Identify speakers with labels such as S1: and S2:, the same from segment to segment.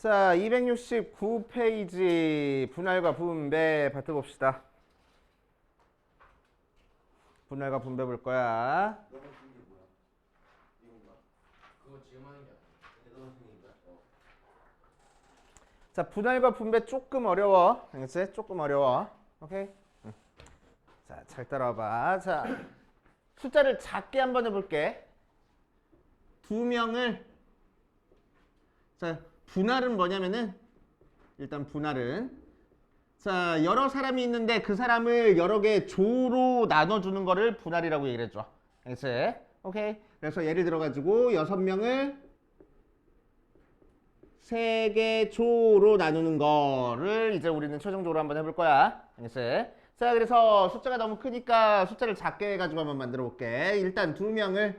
S1: 자, 269페이지 분할과 분배 파트 봅시다. 분할과 분배 볼 거야.
S2: 너가 쓴게 뭐야? 이건가?
S3: 그거 지금 하는 게 아니야.
S2: 너가 쓴 건가?
S1: 자, 분할과 분배 조금 어려워. 알겠지? 조금 어려워. 오케이? 응. 자, 잘 따라와봐. 자, 숫자를 작게 한번 해볼게. 두 명을 자, 분할은 뭐냐면은 일단 분할은 자, 여러 사람이 있는데 그 사람을 여러 개 조로 나눠주는 거를 분할이라고 얘기를 해줘. 알겠지? 오케이? 그래서 예를 들어가지고 6명을 3개 조로 나누는 거를 이제 우리는 최종적으로 한번 해볼 거야. 알겠지? 자, 그래서 숫자가 너무 크니까 숫자를 작게 해가지고 한번 만들어 볼게. 일단 2명을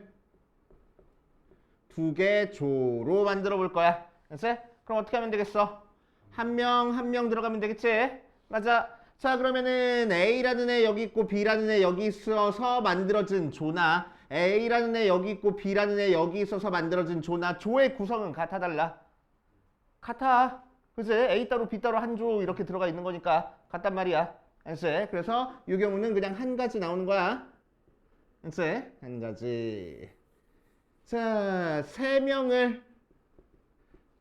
S1: 2개 조로 만들어 볼 거야. 알겠지? 그럼 어떻게 하면 되겠어? 한 명 들어가면 되겠지? 맞아. 자, 그러면은 A라는 애 여기 있고 B라는 애 여기 있어서 만들어진 조나 A라는 애 여기 있고 B라는 애 여기 있어서 만들어진 조나 조의 구성은 같아 달라? 같아. 그치? A 따로 B 따로 한 조 이렇게 들어가 있는 거니까 같단 말이야. 알겠지? 그래서 이 경우는 그냥 한 가지 나오는 거야. 알겠지? 한 가지. 자, 3명을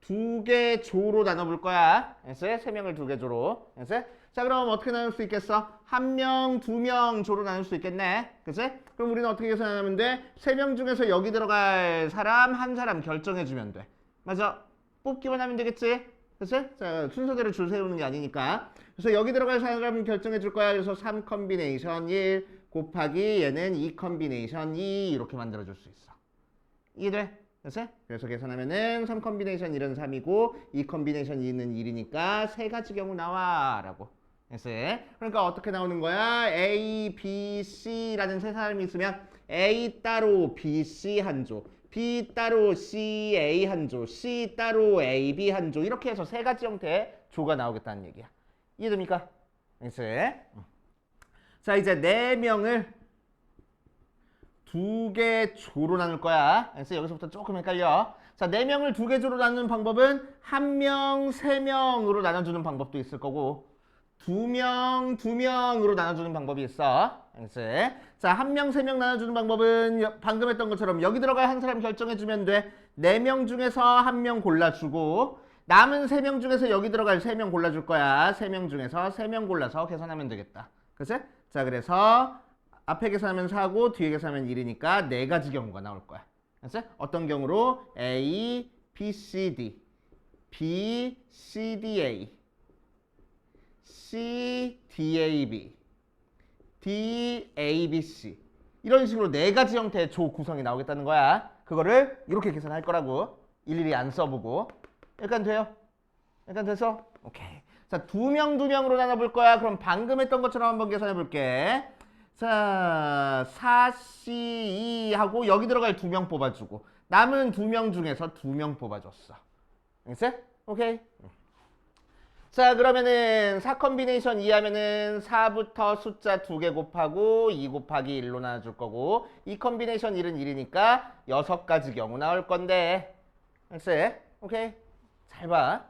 S1: 2개 조로 나눠볼 거야. 알겠지? 3명을 2개 조로. 알겠지? 자, 그럼 어떻게 나눌 수 있겠어? 1명, 2명 조로 나눌 수 있겠네. 그치? 그럼 우리는 어떻게 계산하면 돼? 3명 중에서 여기 들어갈 사람 한 사람 결정해주면 돼. 맞아. 뽑기만 하면 되겠지? 그치? 자, 순서대로 줄 세우는 게 아니니까. 그래서 여기 들어갈 사람 결정해줄 거야. 그래서 3 컨비네이션 1 곱하기 얘는 2 컨비네이션 2 이렇게 만들어줄 수 있어. 이해돼? 그치? 그래서 계산하면은 3 컨비네이션 1은 3이고 2 컨비네이션 2는 1이니까 세 가지 경우 나와 라고. 됐지? 그러니까 어떻게 나오는 거야? A, B, C라는 세 사람이 있으면 A 따로 B, C 한 조, B 따로 C, A 한 조, C 따로 A, B 한 조 이렇게 해서 세 가지 형태의 조가 나오겠다는 얘기야. 이해됩니까? 됐지? 자, 이제 4명을 2개 조로 나눌 거야. 그래서 여기서부터 조금 헷갈려. 자, 4명을 2개 조로 나누는 방법은 1명, 3명으로 나눠주는 방법도 있을 거고 2명, 2명으로 나눠주는 방법이 있어. 알겠지? 자, 1명, 3명 나눠주는 방법은 방금 했던 것처럼 여기 들어갈 한 사람 결정해주면 돼. 4명 중에서 1명 골라주고 남은 3명 중에서 여기 들어갈 3명 골라줄 거야. 3명 중에서 3명 골라서 계산하면 되겠다. 그치? 자, 그래서 앞에 계산하면 4고 뒤에 계산하면 1이니까 4가지 경우가 나올 거야. 알았어? 어떤 경우로? A, B, C, D, B, C, D, A, C, D, A, B, D, A, B, C 이런 식으로 4가지 형태의 조 구성이 나오겠다는 거야. 그거를 이렇게 계산할 거라고. 일일이 안 써보고. 약간 돼요? 약간 돼서? 오케이. 자, 2명, 2명으로 나눠볼 거야. 그럼 방금 했던 것처럼 한번 계산해 볼게. 자, 4C 하고 여기 들어갈 2명 뽑아주고 남은 2명 중에서 2명 뽑아줬어. 알겠어? 오케이. 자, 그러면은 4 컨비네이션 2 하면은 4부터 숫자 2개 곱하고 2 곱하기 1로 나눠줄 거고 2 컨비네이션 1은 1이니까 6가지 경우 나올 건데. 알겠어? 오케이. 잘 봐.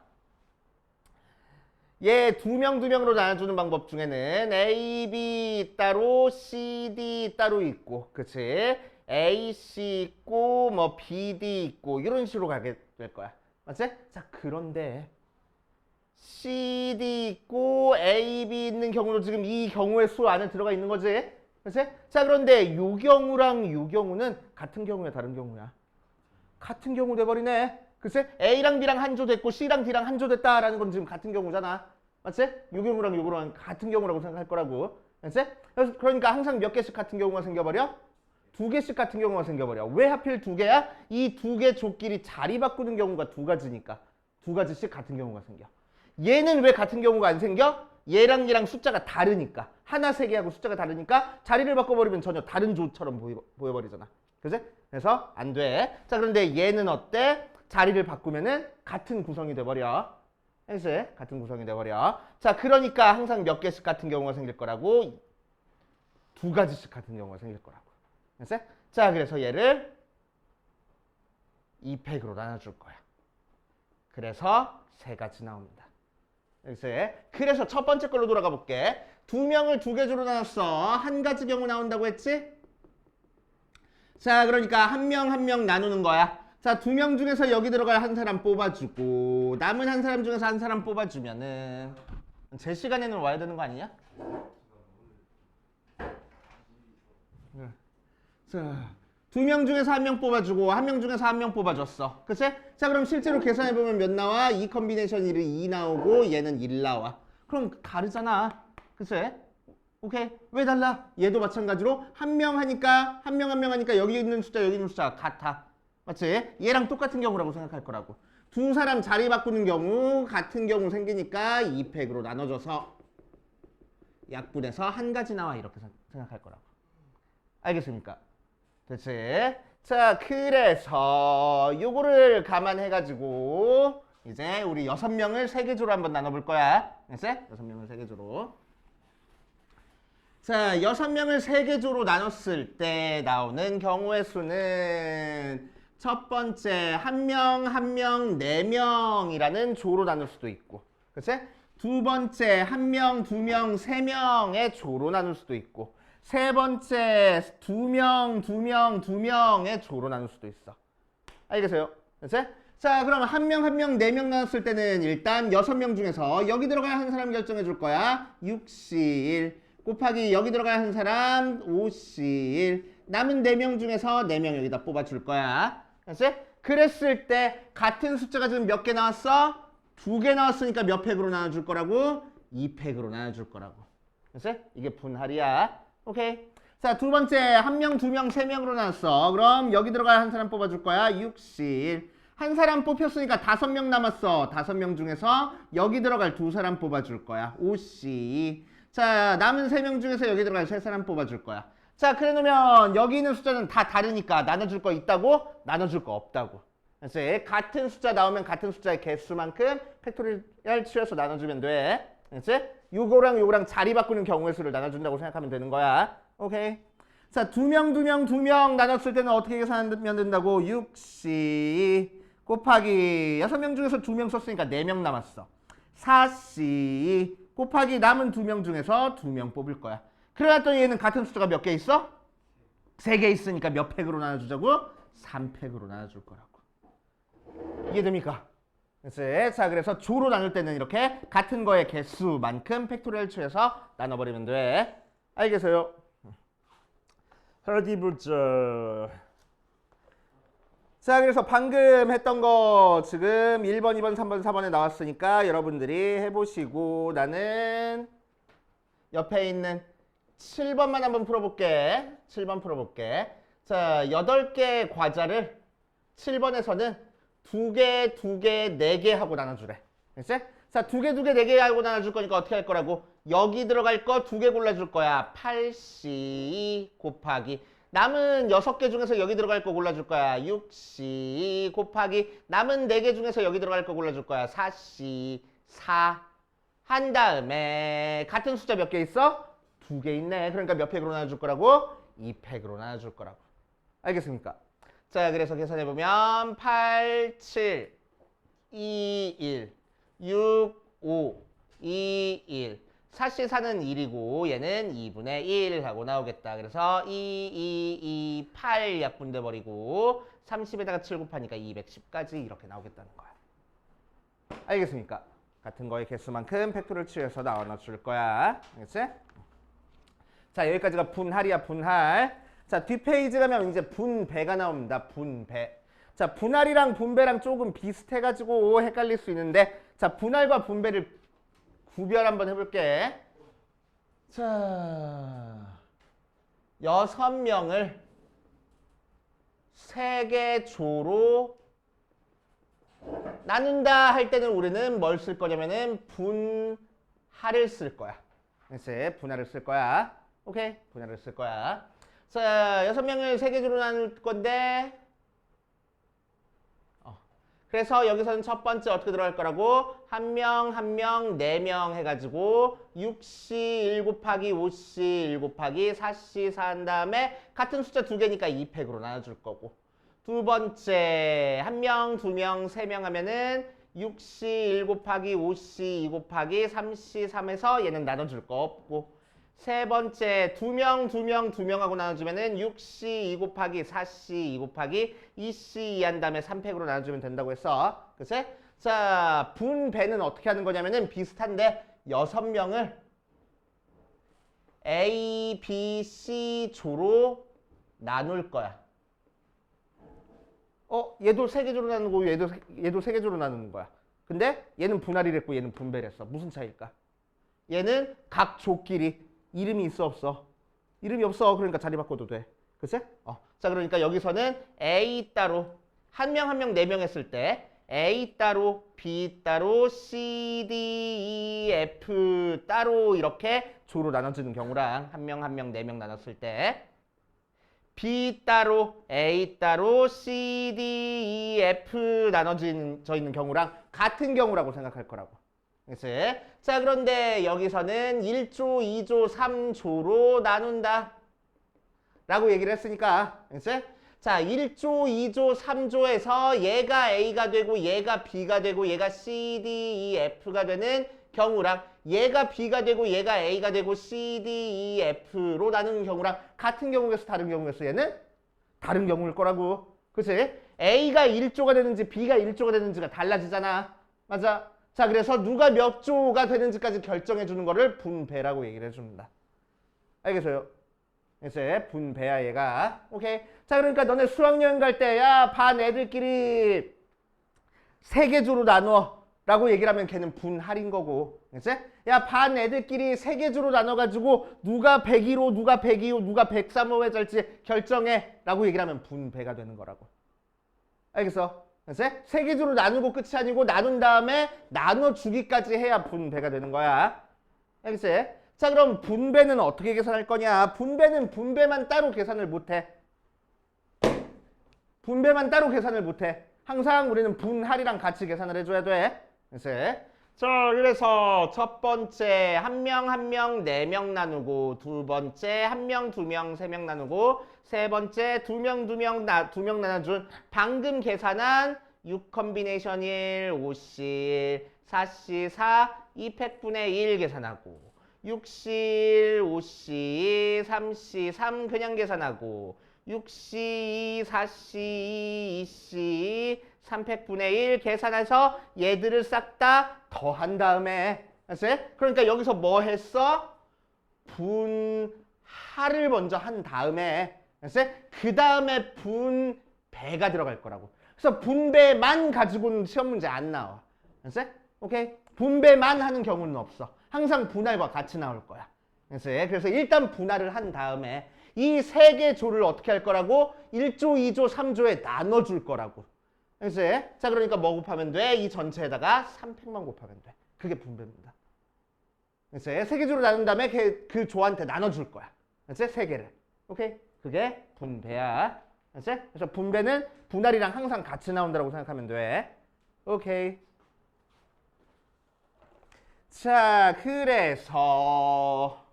S1: 얘 2명 2명으로 나눠주는 방법 중에는 A, B 따로, C, D 따로 있고, 그치? A, C 있고, 뭐 B, D 있고 이런 식으로 가게 될 거야. 맞지? 자, 그런데 C, D 있고 A, B 있는 경우도 지금 이 경우의 수 안에 들어가 있는 거지? 그치? 자, 그런데 요 경우랑 요 경우는 같은 경우야, 다른 경우야? 같은 경우 돼버리네. 글쎄 A랑 B랑 한 조 됐고 C랑 D랑 한 조 됐다라는 건 지금 같은 경우잖아. 맞지? 요 경우랑 요 경우랑 같은 경우라고 생각할 거라고. 맞지? 그러니까 항상 몇 개씩 같은 경우가 생겨버려? 2개씩 같은 경우가 생겨버려. 왜 하필 2개야? 이 2개 조끼리 자리 바꾸는 경우가 2가지니까 2가지씩 같은 경우가 생겨. 얘는 왜 같은 경우가 안 생겨? 얘랑 얘랑 숫자가 다르니까. 하나, 3개하고 숫자가 다르니까 자리를 바꿔버리면 전혀 다른 조처럼 보여버리잖아. 그지? 그래서 안 돼. 자, 그런데 얘는 어때? 자리를 바꾸면은 같은 구성이 돼버려. 알겠지? 같은 구성이 돼버려. 자, 그러니까 항상 몇 개씩 같은 경우가 생길 거라고 2가지씩 같은 경우가 생길 거라고. 알겠지? 자, 그래서 얘를 2팩으로 나눠줄 거야. 그래서 세 가지 나옵니다. 그래서 첫 번째 걸로 돌아가 볼게. 두 명을 두 개 조로 나눴어. 한 가지 경우 나온다고 했지? 자, 그러니까 한 명 한 명 나누는 거야. 자, 두 명 중에서 여기 들어갈 한 사람 뽑아주고 남은 한 사람 중에서 한 사람 뽑아주면은 제 시간에는 와야 되는 거 아니냐? 자, 두 명 중에서 한 명 뽑아주고 한 명 중에서 한 명 뽑아줬어. 그치? 자, 그럼 실제로 계산해보면 몇 나와? 이 컨비네이션 1이 2 나오고 얘는 1 나와. 그럼 다르잖아. 그치? 오케이? 왜 달라? 얘도 마찬가지로 한 명 하니까 한 명 하니까 여기 있는 숫자 여기 있는 숫자가 같아. 맞지? 얘랑 똑같은 경우라고 생각할 거라고. 두 사람 자리 바꾸는 경우 같은 경우 생기니까 2팩으로 나눠져서 약분해서 한 가지 나와 이렇게 생각할 거라고. 알겠습니까? 됐지? 자, 그래서 요거를 감안해가지고 이제 우리 6명을 3개 조로 한번 나눠볼 거야. 됐지? 6명을 3개 조로. 자, 6명을 3개 조로 나눴을 때 나오는 경우의 수는 첫 번째 한 명, 4명이라는 조로 나눌 수도 있고, 그치? 두 번째 한 명, 2명, 3명의 조로 나눌 수도 있고, 세 번째 두 명의 조로 나눌 수도 있어. 알겠어요? 그치? 자, 그럼 한 명, 4명 나눴을 때는 일단 6명 중에서 여기 들어가야 한 사람 결정해 줄 거야. 6C1 곱하기 여기 들어가야 한 사람 5C1 남은 4명 중에서 4명 여기다 뽑아줄 거야. 알았지? 그랬을 때 같은 숫자가 지금 몇 개 나왔어? 2개 나왔으니까 몇 팩으로 나눠줄 거라고? 2팩으로 나눠줄 거라고. 알았지? 이게 분할이야. 오케이. 자, 두 번째 한 명, 2명, 3명으로 나눴어. 그럼 여기 들어가야 한 사람 뽑아줄 거야. 6C1 한 사람 뽑혔으니까 5명 남았어. 5명 중에서 여기 들어갈 2사람 뽑아줄 거야. 5C2 자, 남은 3명 중에서 여기 들어갈 3사람 뽑아줄 거야. 자, 그래 놓으면 여기 있는 숫자는 다 다르니까 나눠줄 거 있다고? 나눠줄 거 없다고. 그래서 같은 숫자 나오면 같은 숫자의 개수만큼 팩토리얼 치워서 나눠주면 돼. 그렇지? 요거랑 자리 바꾸는 경우의 수를 나눠준다고 생각하면 되는 거야. 오케이. 자, 2명 나눴을 때는 어떻게 계산하면 된다고? 6C 곱하기 6명 중에서 2명 썼으니까 4명 남았어. 4C 곱하기 남은 2명 중에서 2명 뽑을 거야. 그래놨더니 얘는 같은 숫자가 몇 개 있어? 3개 있으니까 몇 팩으로 나눠주자고? 3팩으로 나눠줄 거라고. 이해됩니까? 그치? 자, 그래서 조로 나눌 때는 이렇게 같은 거의 개수만큼 팩토리얼 치해서 나눠버리면 돼. 알겠어요? 어디 보자. 자, 그래서 방금 했던 거 지금 1번, 2번, 3번, 4번에 나왔으니까 여러분들이 해보시고 나는 옆에 있는 7번만 한번 풀어볼게. 7번 풀어볼게. 자, 8개 과자를 7번에서는 2개, 2개, 4개 하고 나눠주래. 됐지? 자, 2개, 4개 하고 나눠줄 거니까 어떻게 할 거라고? 여기 들어갈 거 2개 골라줄 거야. 8C 곱하기 남은 6개 중에서 여기 들어갈 거 골라줄 거야. 6C 곱하기 남은 4개 중에서 여기 들어갈 거 골라줄 거야. 4C 4 한 다음에 같은 숫자 몇 개 있어? 2개 있네. 그러니까 몇 팩으로 나눠줄 거라고? 2팩으로 나눠줄 거라고. 알겠습니까? 자, 그래서 계산해보면 8, 7, 2, 1, 6, 5, 2, 1 4C 4는 1이고 얘는 2분의 1 하고 나오겠다. 그래서 2, 8 약분돼 버리고 30에다가 7 곱하니까 210까지 이렇게 나오겠다는 거야. 알겠습니까? 같은 거의 개수만큼 팩토리를 치해서 나눠줄 거야. 알겠지? 자, 여기까지가 분할이야, 분할. 자, 뒷페이지 가면 이제 분배가 나옵니다. 분배. 자, 분할이랑 분배랑 조금 비슷해가지고 헷갈릴 수 있는데, 자, 분할과 분배를 구별 한번 해볼게. 자, 6명을 3개 조로 나눈다 할 때는 우리는 뭘 쓸 거냐면은 분할을 쓸 거야. 그치? 분할을 쓸 거야. 오케이? 분할을 쓸 거야. 자, 6명을 3개 조로 나눌 건데, 그래서 여기서는 첫 번째 어떻게 들어갈 거라고? 한 명, 4명 해가지고 6C 1 곱하기 5C 1 곱하기 4C 4 한 다음에 같은 숫자 2개니까 2팩으로 나눠줄 거고, 두 번째 한 명, 2명, 3명 하면은 6C 1 곱하기 5C 2 곱하기 3C 3에서 얘는 나눠줄 거 없고 세 번째 2명하고 나눠주면은 6C 2 곱하기 4C 2 곱하기 2C 2 한 다음에 3팩으로 나눠주면 된다고 했어. 그치? 자, 분배는 어떻게 하는 거냐면은 비슷한데 6명을 A, B, C 조로 나눌 거야. 얘도 세 개 조로 나누고 얘도 세 개 조로 나누는 거야. 근데 얘는 분할이랬고 얘는 분배랬어. 무슨 차이일까? 얘는 각 조끼리 이름이 있어 없어? 이름이 없어. 그러니까 자리 바꿔도 돼. 그치? 자, 그러니까 여기서는 A 따로 한 명 4명 했을 때 A 따로, B 따로, C, D, E, F 따로 이렇게 조로 나눠지는 경우랑 한 명 4명 나눴을 때 B 따로, A 따로, C, D, E, F 나눠져 있는 경우랑 같은 경우라고 생각할 거라고. 그치? 자, 그런데 여기서는 1조, 2조, 3조로 나눈다 라고 얘기를 했으니까 그치? 자, 1조, 2조, 3조에서 얘가 A가 되고 얘가 B가 되고 얘가 C, D, E, F가 되는 경우랑 얘가 B가 되고 얘가 A가 되고 C, D, E, F로 나누는 경우랑 같은 경우에서 다른 경우에서 얘는 다른 경우일 거라고. 그치? A가 1조가 되는지 B가 1조가 되는지가 달라지잖아. 맞아? 자, 그래서 누가 몇 조가 되는지까지 결정해 주는 거를 분배라고 얘기를 해줍니다. 알겠어요? 이제 분배야 얘가. 오케이. 자, 그러니까 너네 수학여행 갈 때 야, 반 애들끼리 3개 조로 나눠 라고 얘기를 하면 걔는 분할인 거고. 그치? 야, 반 애들끼리 3개 조로 나눠가지고 누가 101호, 누가 102호, 누가 103호 해줄지 결정해 라고 얘기를 하면 분배가 되는 거라고. 알겠어? 그치? 3개 조로 나누고 끝이 아니고 나눈 다음에 나눠주기까지 해야 분배가 되는 거야. 알겠지? 자, 그럼 분배는 어떻게 계산할 거냐? 분배는 분배만 따로 계산을 못해. 분배만 따로 계산을 못해. 항상 우리는 분할이랑 같이 계산을 해줘야 돼. 그치? 자, 그래서 첫 번째 한 명 4명 나누고 두 번째 한 명 2명 3명 나누고 세 번째 2명 나눠준 방금 계산한 6 컨비네이션 1, 5C, 4C, 4, 2팩분의 1 계산하고 6C, 5C, 3C, 3 그냥 계산하고 6C, 4C, 2C, 3팩분의 1 계산해서 얘들을 싹 다 더한 다음에 그러니까 여기서 뭐 했어? 분할을 먼저 한 다음에 그 다음에 분배가 들어갈 거라고. 그래서 분배만 가지고는 시험 문제 안 나와. 오케이? 분배만 하는 경우는 없어. 항상 분할과 같이 나올 거야. 그래서 일단 분할을 한 다음에 이 3개 조를 어떻게 할 거라고? 1조, 2조, 3조에 나눠줄 거라고. 자, 그러니까 뭐 곱하면 돼? 이 전체에다가 3팩만 곱하면 돼. 그게 분배입니다. 3개 조로 나눈 다음에 그 조한테 나눠줄 거야. 3개를. 오케이? 그게 분배야. 그래서 분배는 분할이랑 항상 같이 나온다고 생각하면 돼. 오케이. 자, 그래서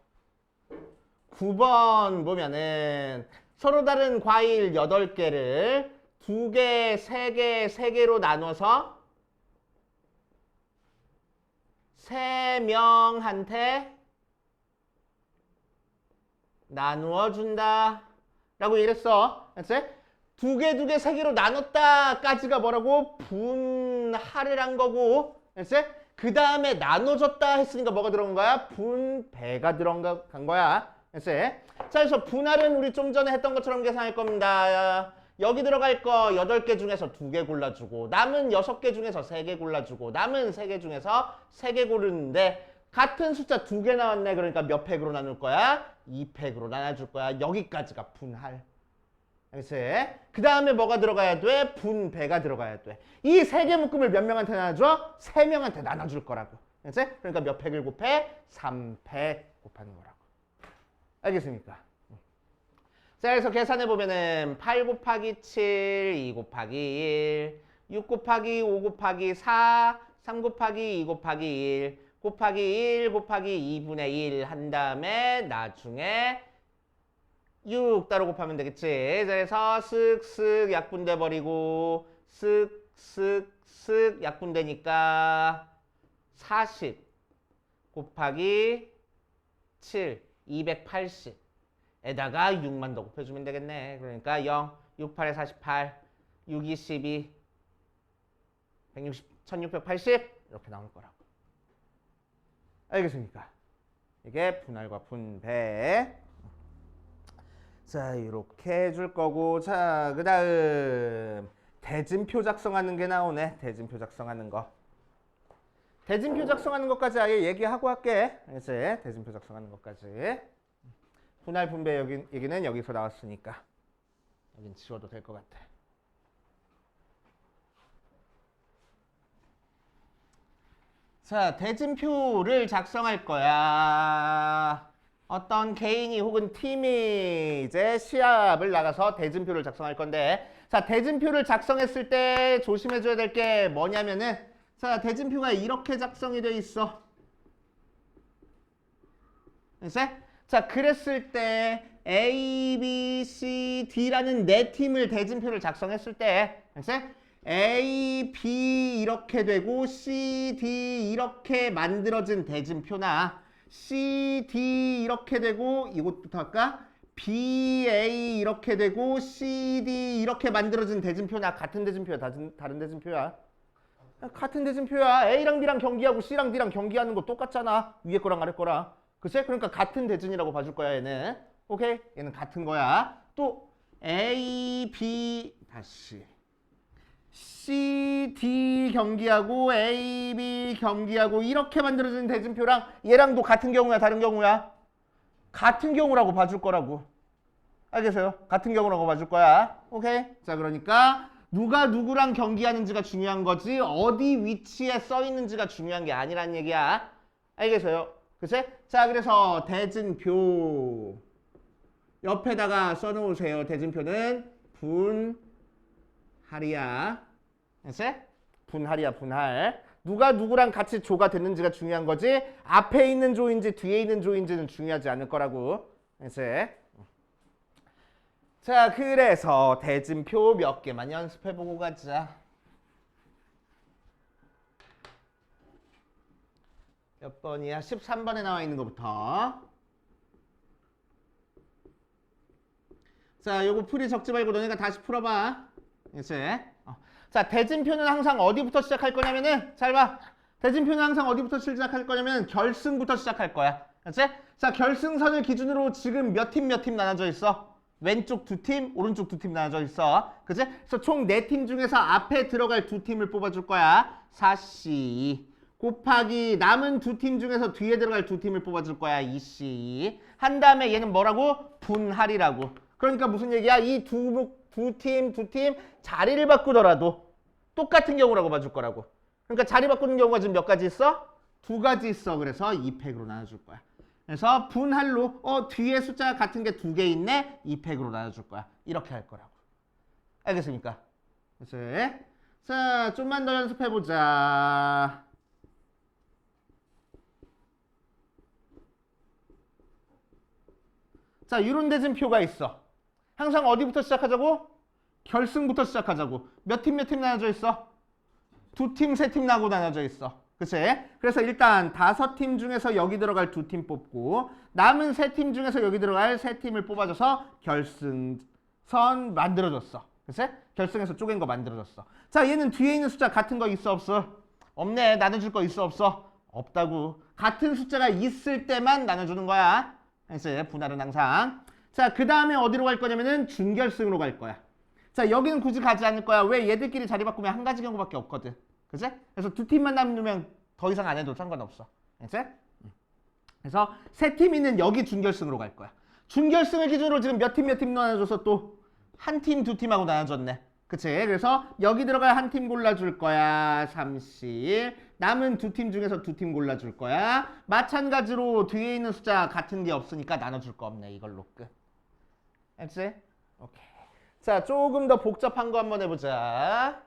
S1: 9번 보면은 서로 다른 과일 8개를 2개, 3개, 3개로 나눠서 3명한테 나누어 준다 라고 얘기했어. 그치? 2개, 3개로 나눴다까지가 뭐라고? 분할을 한 거고. 그치? 그 다음에 나눠줬다 했으니까 뭐가 들어간 거야? 분배가 들어간 거야. 그치? 자, 그래서 분할은 우리 좀 전에 했던 것처럼 계산할 겁니다. 여기 들어갈 거 8개 중에서 2개 골라주고 남은 6개 중에서 3개 골라주고 남은 3개 중에서 3개 고르는데 같은 숫자 2개 나왔네. 그러니까 몇 팩으로 나눌 거야? 2팩으로 나눠줄 거야. 여기까지가 분할. 알겠지? 그 다음에 뭐가 들어가야 돼? 분배가 들어가야 돼. 이 3개 묶음을 몇 명한테 나눠줘? 3명한테 나눠줄 거라고. 알겠지? 그러니까 몇 팩을 곱해? 3팩 곱하는 거라고. 알겠습니까? 자, 그래서 계산해보면은 8 곱하기 7, 2 곱하기 1, 6 곱하기 5 곱하기 4, 3 곱하기 2 곱하기 1, 곱하기 1 곱하기 2분의 1 한 다음에 나중에 6 따로 곱하면 되겠지. 그래서 쓱쓱 약분돼 버리고 쓱쓱 쓱 약분되니까 40 곱하기 7, 280에다가 6만 더 곱해주면 되겠네. 그러니까 0, 6, 8에 48, 6, 2, 12, 160, 1680 이렇게 나올 거라고. 알겠습니까? 이게 분할과 분배. 자, 이렇게 해줄 거고, 자, 그 다음 대진표 작성하는 게 나오네. 대진표 작성하는 거. 대진표 작성하는 것까지 아예 얘기하고 할게. 이제 대진표 작성하는 것까지. 분할 분배 얘기는 여기서 나왔으니까 여긴 지워도 될 것 같아. 자, 대진표를 작성할 거야. 어떤 개인이 혹은 팀이 이제 시합을 나가서 대진표를 작성할 건데, 자, 대진표를 작성했을 때 조심해줘야 될 게 뭐냐면은, 자, 대진표가 이렇게 작성이 돼 있어. 됐어? 자, 그랬을 때 A, B, C, D라는 네 팀을 대진표를 작성했을 때, 됐어? A, B 이렇게 되고 C, D 이렇게 만들어진 대진표나 C, D 이렇게 되고 이것부터 할까? B, A 이렇게 되고 C, D 이렇게 만들어진 대진표나 같은 대진표야? 다른 대진표야? 같은 대진표야. A랑 B랑 경기하고 C랑 D랑 경기하는 거 똑같잖아. 위에 거랑 아래 거랑. 그치? 그러니까 같은 대진이라고 봐줄 거야 얘는. 오케이? 얘는 같은 거야. 또 A, B 다시 C, D 경기하고 A, B 경기하고 이렇게 만들어진 대진표랑 얘랑도 같은 경우야 다른 경우야? 같은 경우라고 봐줄 거라고. 알겠어요? 같은 경우라고 봐줄 거야. 오케이? 자, 그러니까 누가 누구랑 경기하는지가 중요한 거지 어디 위치에 써 있는지가 중요한 게 아니란 얘기야. 알겠어요? 그치? 자, 그래서 대진표 옆에다가 써놓으세요. 대진표는 분할이야. 그치? 분할이야, 분할. 누가 누구랑 같이 조가 됐는지가 중요한 거지 앞에 있는 조인지 뒤에 있는 조인지는 중요하지 않을 거라고. 그치? 자, 그래서 대진표 몇 개만 연습해보고 가자. 몇 번이야? 13번에 나와 있는 것부터. 자, 요거 풀이 적지 말고 너네가 다시 풀어봐. 이제. 자, 대진표는 항상 어디부터 시작할 거냐면은 잘 봐. 대진표는 항상 어디부터 시작할 거냐면 결승부터 시작할 거야. 그렇지? 자, 결승선을 기준으로 지금 몇 팀 나눠져 있어? 왼쪽 두 팀, 오른쪽 두 팀 나눠져 있어. 그치? 그래서 총 4팀 중에서 앞에 들어갈 두 팀을 뽑아줄 거야. 4C 곱하기 남은 두 팀 중에서 뒤에 들어갈 두 팀을 뽑아줄 거야. 2C 한 다음에 얘는 뭐라고? 분할이라고. 그러니까 무슨 얘기야? 이 두 팀 자리를 바꾸더라도 똑같은 경우라고 봐줄 거라고. 그러니까 자리 바꾸는 경우가 지금 몇 가지 있어? 2가지 있어. 그래서 2팩으로 나눠줄 거야. 그래서 분할로 뒤에 숫자가 같은 게 2개 있네. 2팩으로 나눠줄 거야. 이렇게 할 거라고. 알겠습니까? 그치? 자, 좀만 더 연습해보자. 자, 이런 대진표가 있어. 항상 어디부터 시작하자고? 결승부터 시작하자고. 몇 팀 나눠져 있어? 2팀, 3팀 나고 나눠져 있어. 그치? 그래서 일단 5팀 중에서 여기 들어갈 2팀 뽑고 남은 3팀 중에서 여기 들어갈 3팀을 뽑아줘서 결승선 만들어줬어. 그치? 결승에서 쪼갠 거 만들어줬어. 자, 얘는 뒤에 있는 숫자 같은 거 있어 없어? 없네. 나눠줄 거 있어 없어? 없다고. 같은 숫자가 있을 때만 나눠주는 거야. 그치? 분할은 항상. 자, 그 다음에 어디로 갈 거냐면은 준결승으로 갈 거야. 자, 여기는 굳이 가지 않을 거야. 왜? 얘들끼리 자리 바꾸면 한 가지 경우밖에 없거든. 그치? 그래서 2팀만 남으면 더 이상 안 해도 상관없어. 그치? 그래서 3팀 있는 여기 준결승으로 갈 거야. 준결승을 기준으로 지금 몇 팀 나눠줘서 또 한 팀, 2팀하고 나눠줬네. 그치? 그래서 여기 들어갈 한 팀 골라줄 거야. 30. 남은 2팀 중에서 2팀 골라줄 거야. 마찬가지로 뒤에 있는 숫자 같은 게 없으니까 나눠줄 거 없네. 이걸로 끝. 알지? 오케이. 자, 조금 더 복잡한 거 한번 해보자.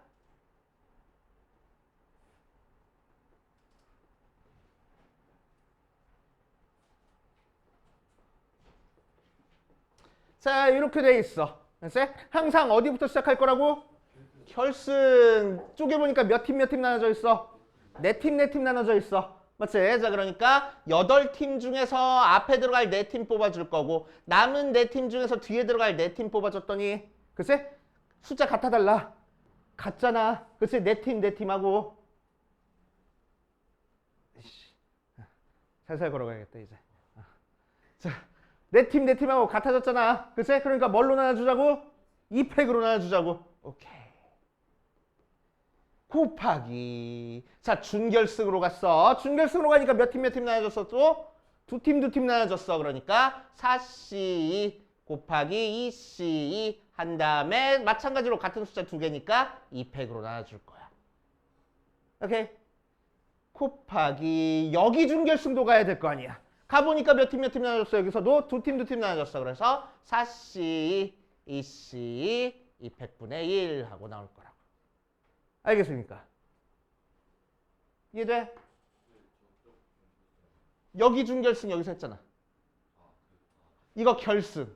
S1: 자, 이렇게 돼 있어. 알지? 항상 어디부터 시작할 거라고? 결승 쪼개보니까 몇 팀 나눠져 있어? 네 팀 나눠져 있어. 맞지? 자, 그러니까 8팀 중에서 앞에 들어갈 4팀 뽑아줄 거고 남은 4팀 중에서 뒤에 들어갈 4팀 뽑아줬더니 글쎄? 숫자 같아달라. 같잖아. 글쎄 4팀하고 살살 걸어가야겠다 이제. 자, 4팀하고 같아졌잖아. 글쎄? 그러니까 뭘로 나눠주자고? 2팩으로 나눠주자고. 오케이. 곱하기. 자, 준결승으로 갔어. 준결승으로 가니까 몇 팀 나눠졌어 또? 2팀 나눠졌어. 그러니까 4C 곱하기 2C 한 다음에 마찬가지로 같은 숫자 2개니까 2팩으로 나눠줄 거야. 오케이. 곱하기 여기 준결승도 가야 될 거 아니야. 가보니까 몇 팀 나눠졌어. 여기서도 2팀 나눠졌어. 그래서 4C 2C 2팩분의 1 하고 나올 거라고. 알겠습니까? 이해돼? 여기 준결승 여기서 했잖아. 이거 결승.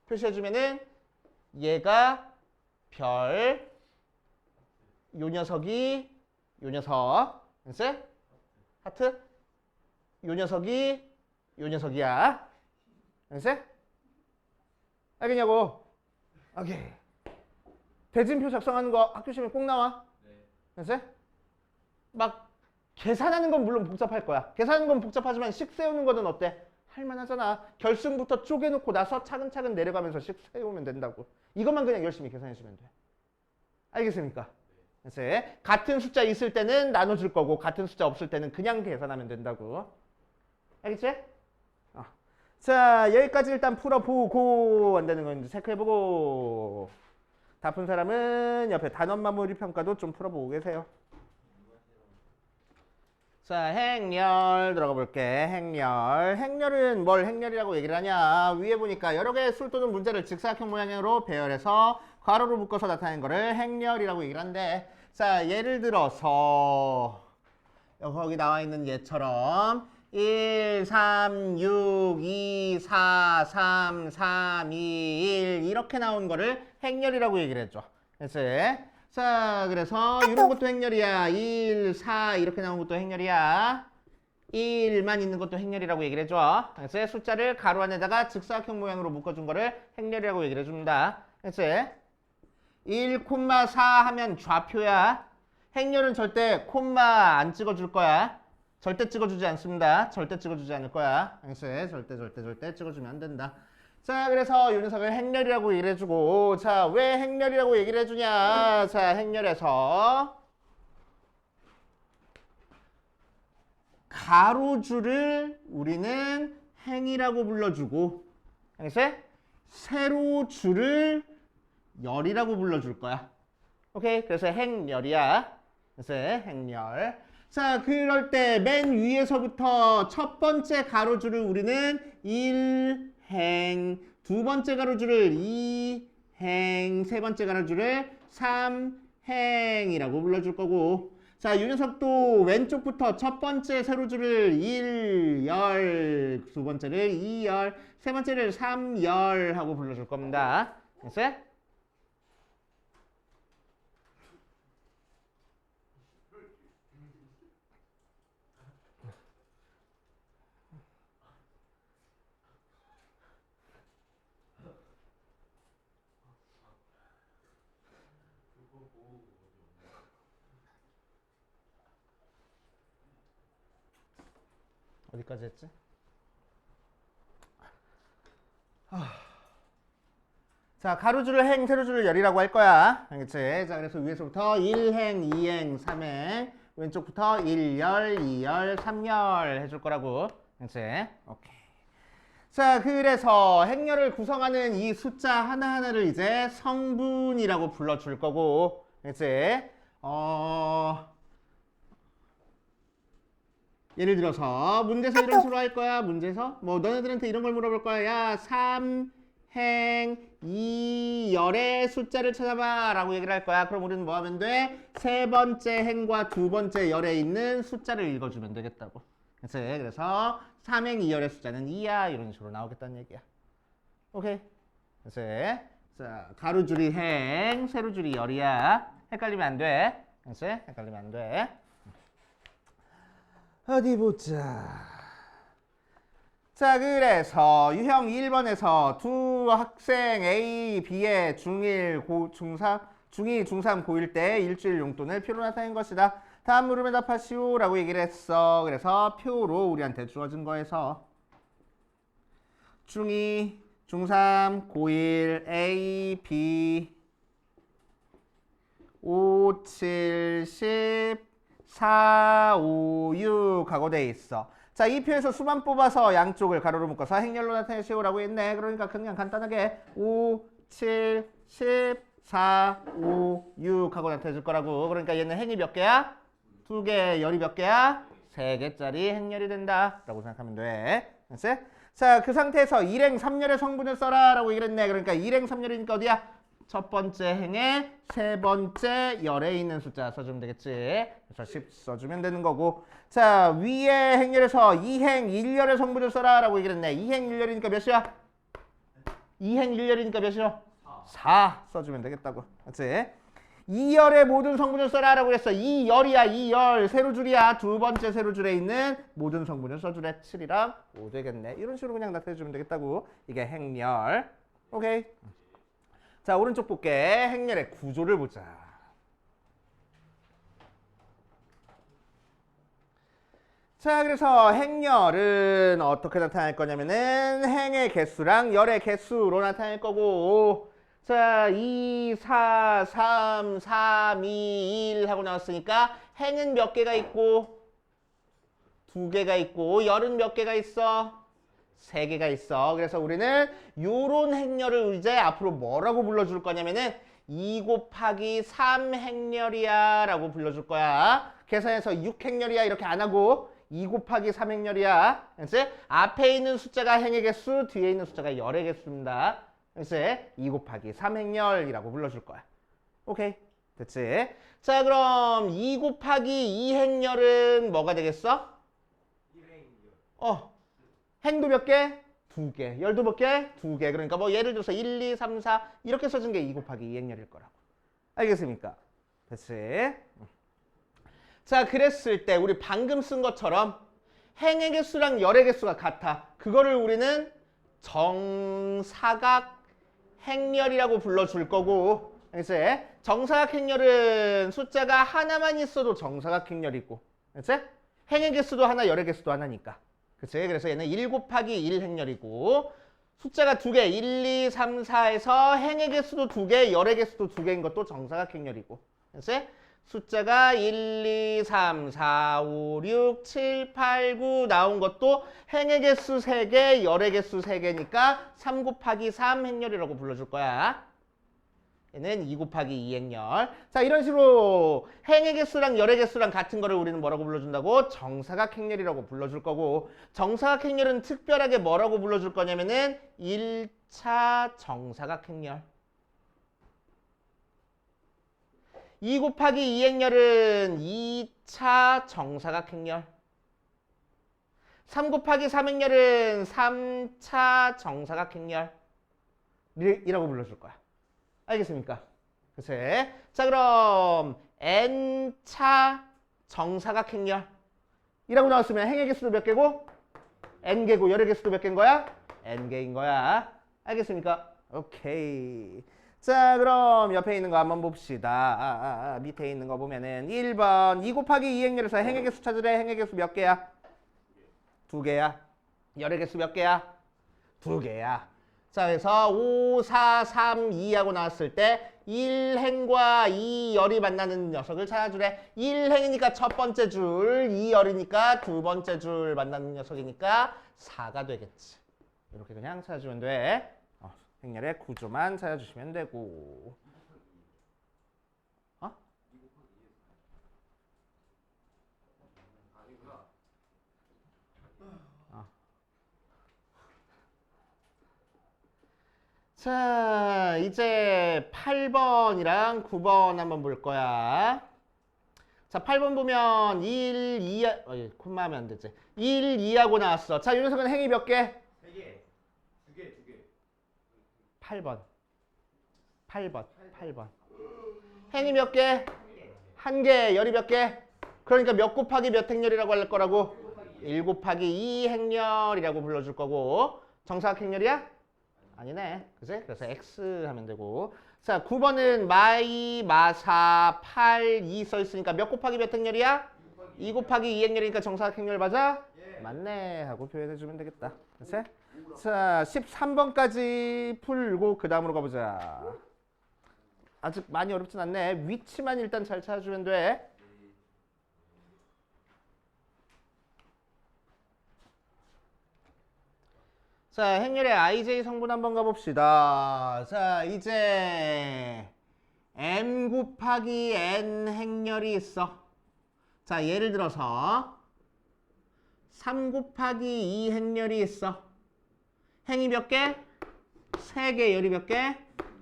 S1: 표시해주면은 얘가 별, 요 녀석이 요 녀석. 됐어? 하트? 요 녀석이 요 녀석이야. 됐어? 알겠냐고? 오케이. 대진표 작성하는 거 학교 시험에 꼭 나와. 됐어? 막 계산하는 건 물론 복잡할 거야. 계산하는 건 복잡하지만 식 세우는 거는 어때? 할만하잖아. 결승부터 쪼개놓고 나서 차근차근 내려가면서 식 세우면 된다고. 이것만 그냥 열심히 계산해주면 돼. 알겠습니까? 됐어? 같은 숫자 있을 때는 나눠줄 거고 같은 숫자 없을 때는 그냥 계산하면 된다고. 알겠지? 자, 여기까지 일단 풀어보고 안 되는 건 이제 체크해보고. 다 푼 사람은 옆에 단원 마무리 평가도 좀 풀어보고 계세요. 자, 행렬 들어가 볼게. 행렬은 뭘 행렬이라고 얘기를 하냐. 위에 보니까 여러 개의 술 또는 문제를 직사각형 모양으로 배열해서 괄호로 묶어서 나타내는 거를 행렬이라고 얘기를 한대. 자, 예를 들어서 거기 나와 있는 얘처럼 1, 3, 6, 2, 4, 3, 3, 2, 1 이렇게 나온 거를 행렬이라고 얘기를 했죠. 그래서 자, 그래서 이런 것도 행렬이야. 1, 4 이렇게 나온 것도 행렬이야. 1만 있는 것도 행렬이라고 얘기를 해줘. 그래서 숫자를 가로 안에다가 직사각형 모양으로 묶어준 거를 행렬이라고 얘기를 해줍니다. 그래서 1, 4 하면 좌표야. 행렬은 절대 콤마 안 찍어줄 거야. 절대 찍어주지 않습니다. 절대 찍어주지 않을 거야. 그래서 절대 찍어주면 안 된다. 자, 그래서 이 녀석을 행렬이라고 얘기를 해주고, 자, 왜 행렬이라고 얘기를 해주냐. 자, 행렬에서 가로줄을 우리는 행이라고 불러주고, 알겠어요? 세로줄을 열이라고 불러줄 거야. 오케이? 그래서 행렬이야. 그래서 행렬. 자, 그럴 때 맨 위에서부터 첫 번째 가로줄을 우리는 1행, 두 번째 가로줄을 2행, 세 번째 가로줄을 3행이라고 불러줄 거고, 자, 이 녀석도 왼쪽부터 첫 번째 세로줄을 1열, 두 번째를 2열, 세 번째를 3열 하고 불러줄 겁니다. 됐어요? 어디까지 했지? 자, 가로줄을 행, 세로줄을 열이라고 할 거야. 알겠지? 자, 그래서 위에서부터 1행, 2행, 3행, 왼쪽부터 1열, 2열, 3열 해줄 거라고. 알겠지? 오케이. 자, 그래서 행렬을 구성하는 이 숫자 하나하나를 이제 성분이라고 불러줄 거고. 알겠지? 예를 들어서 문제에서 이런 식으로 할 거야. 문제에서 뭐 너네들한테 이런 걸 물어볼 거야. 야, 3행 2열의 숫자를 찾아봐 라고 얘기를 할 거야. 그럼 우리는 뭐 하면 돼? 세 번째 행과 두 번째 열에 있는 숫자를 읽어주면 되겠다고. 그래서 3행 2열의 숫자는 2야 이런 식으로 나오겠다는 얘기야. 오케이. 그래서 자, 가로줄이 행, 세로줄이 열이야. 헷갈리면 안 돼. 알았지? 헷갈리면 안 돼. 어디 보자. 자, 그래서 유형 1번에서 두 학생 A, B의 중1, 중3, 중2, 중3, 고1 때 일주일 용돈을 표로 나타낸 것이다. 다음 물음에 답하시오 라고 얘기를 했어. 그래서 표로 우리한테 주어진 거에서 중2, 중3, 고1, A, B 5, 7, 10, 4, 5, 6 하고 돼 있어. 자, 이 표에서 수만 뽑아서 양쪽을 가로로 묶어서 행렬로 나타내시오라고 했네. 그러니까 그냥 간단하게 5, 7, 10, 4, 5, 6 하고 나타내줄 거라고. 그러니까 얘는 행이 몇 개야? 2개. 열이 몇 개야? 3개짜리 행렬이 된다 라고 생각하면 돼. 알았지? 자, 그 상태에서 1행 3열의 성분을 써라 라고 얘기를 했네. 그러니까 1행 3열이니까 어디야? 첫 번째 행에 세 번째 열에 있는 숫자 써주면 되겠지. 그래서 10 써주면 되는 거고. 자, 위에 행렬에서 2행 1열의 성분을 써라 라고 얘기를 했네. 2행 1열이니까 몇이야? 2행 1열이니까 몇이야? 4 써주면 되겠다고. 맞지? 2열의 모든 성분을 써라 라고 했어. 2열이야. 2열 세로줄이야. 두 번째 세로줄에 있는 모든 성분을 써주래. 7이랑 5 되겠네. 이런 식으로 그냥 나타내주면 되겠다고. 이게 행렬. 오케이. 자, 오른쪽 볼게. 행렬의 구조를 보자. 자, 그래서 행렬은 어떻게 나타날 거냐면은 행의 개수랑 열의 개수로 나타날 거고. 자, 2, 4, 3, 3, 2, 1 하고 나왔으니까 행은 몇 개가 있고 2개가 있고 열은 몇 개가 있어? 3개가 있어. 그래서 우리는 요런 행렬을 이제 앞으로 뭐라고 불러줄 거냐면은 2 곱하기 3 행렬이야 라고 불러줄 거야. 계산해서 6 행렬이야 이렇게 안 하고 2 곱하기 3 행렬이야. 그래서 앞에 있는 숫자가 행의 개수, 뒤에 있는 숫자가 열의 개수입니다. 그래서 2 곱하기 3 행렬이라고 불러줄 거야. 오케이, 됐지? 자, 그럼 2 곱하기 2 행렬은 뭐가 되겠어? 행도 몇 개? 2개. 열도 몇 개? 2개. 그러니까 뭐 예를 들어서 1, 2, 3, 4 이렇게 써준 게 2 곱하기 2 행렬일 거라고. 알겠습니까? 됐지? 자, 그랬을 때 우리 방금 쓴 것처럼 행의 개수랑 열의 개수가 같아. 그거를 우리는 정사각 행렬이라고 불러줄 거고. 그래서 정사각 행렬은 숫자가 하나만 있어도 정사각 행렬이고. 그렇지? 행의 개수도 하나, 열의 개수도 하나니까. 그치? 그래서 얘는 1 곱하기 1 행렬이고 숫자가 2개 1, 2, 3, 4에서 행의 개수도 2개 열의 개수도 2개인 것도 정사각 행렬이고 그치? 숫자가 1, 2, 3, 4, 5, 6, 7, 8, 9 나온 것도 행의 개수 3개 열의 개수 3개니까 3 곱하기 3 행렬이라고 불러줄 거야. 얘는 2 곱하기 2 행렬. 자, 이런 식으로 행의 개수랑 열의 개수랑 같은 거를 우리는 뭐라고 불러준다고? 정사각 행렬이라고 불러줄 거고 정사각 행렬은 특별하게 뭐라고 불러줄 거냐면은 1차 정사각 행렬. 2 곱하기 2 행렬은 2차 정사각 행렬. 3 곱하기 3 행렬은 3차 정사각 행렬. 이라고 불러줄 거야. 알겠습니까? 그치? 자, 그럼 n차 정사각 행렬 이라고 나왔으면 행의 개수도 몇 개고? n개고 열의 개수도 몇 개인 거야? n개인 거야. 알겠습니까? 오케이. 자, 그럼 옆에 있는 거 한번 봅시다. 밑에 있는 거 보면은 1번 2 곱하기 2 행렬에서 행의 개수 찾으래. 행의 개수 몇 개야? 2개야. 열의 개수 몇 개야? 2개야. 자, 그래서 5, 4, 3, 2하고 나왔을 때 1행과 2열이 만나는 녀석을 찾아주래. 1행이니까 첫 번째 줄, 2열이니까 두 번째 줄 만나는 녀석이니까 4가 되겠지. 이렇게 그냥 찾아주면 돼. 행렬의 구조만 찾아주시면 되고. 자, 이제 8번이랑 9번 한번 볼 거야. 자, 8번 보면 1, 2, 콤마 하면 안 되지. 1, 2하고 나왔어. 자, 이 녀석은 행이 몇 개?
S2: 3개. 2개.
S1: 8번. 행이 몇 개? 한 개. 열이 몇 개? 그러니까 몇 곱하기 몇 행렬이라고 할 거라고? 1 곱하기 2 행렬이라고 불러줄 거고. 정사각 행렬이야? 아니네. 그지? 그래서 x 하면 되고. 자, 9번은 마이, 마사, 8, 2 써 있으니까 몇 곱하기 몇 행렬이야? 2 곱하기 2 행렬이니까 정사각 행렬 맞아? 맞네 하고 표현해 주면 되겠다. 그치? 자, 13번까지 풀고 그 다음으로 가보자. 아직 많이 어렵진 않네. 위치만 일단 잘 찾아주면 돼. 자, 행렬의 IJ 성분 한번 가봅시다. 자, 이제 m 곱하기 n 행렬이 있어. 자, 예를 들어서 3 곱하기 2 행렬이 있어. 행이 몇 개? 3개, 열이 몇 개?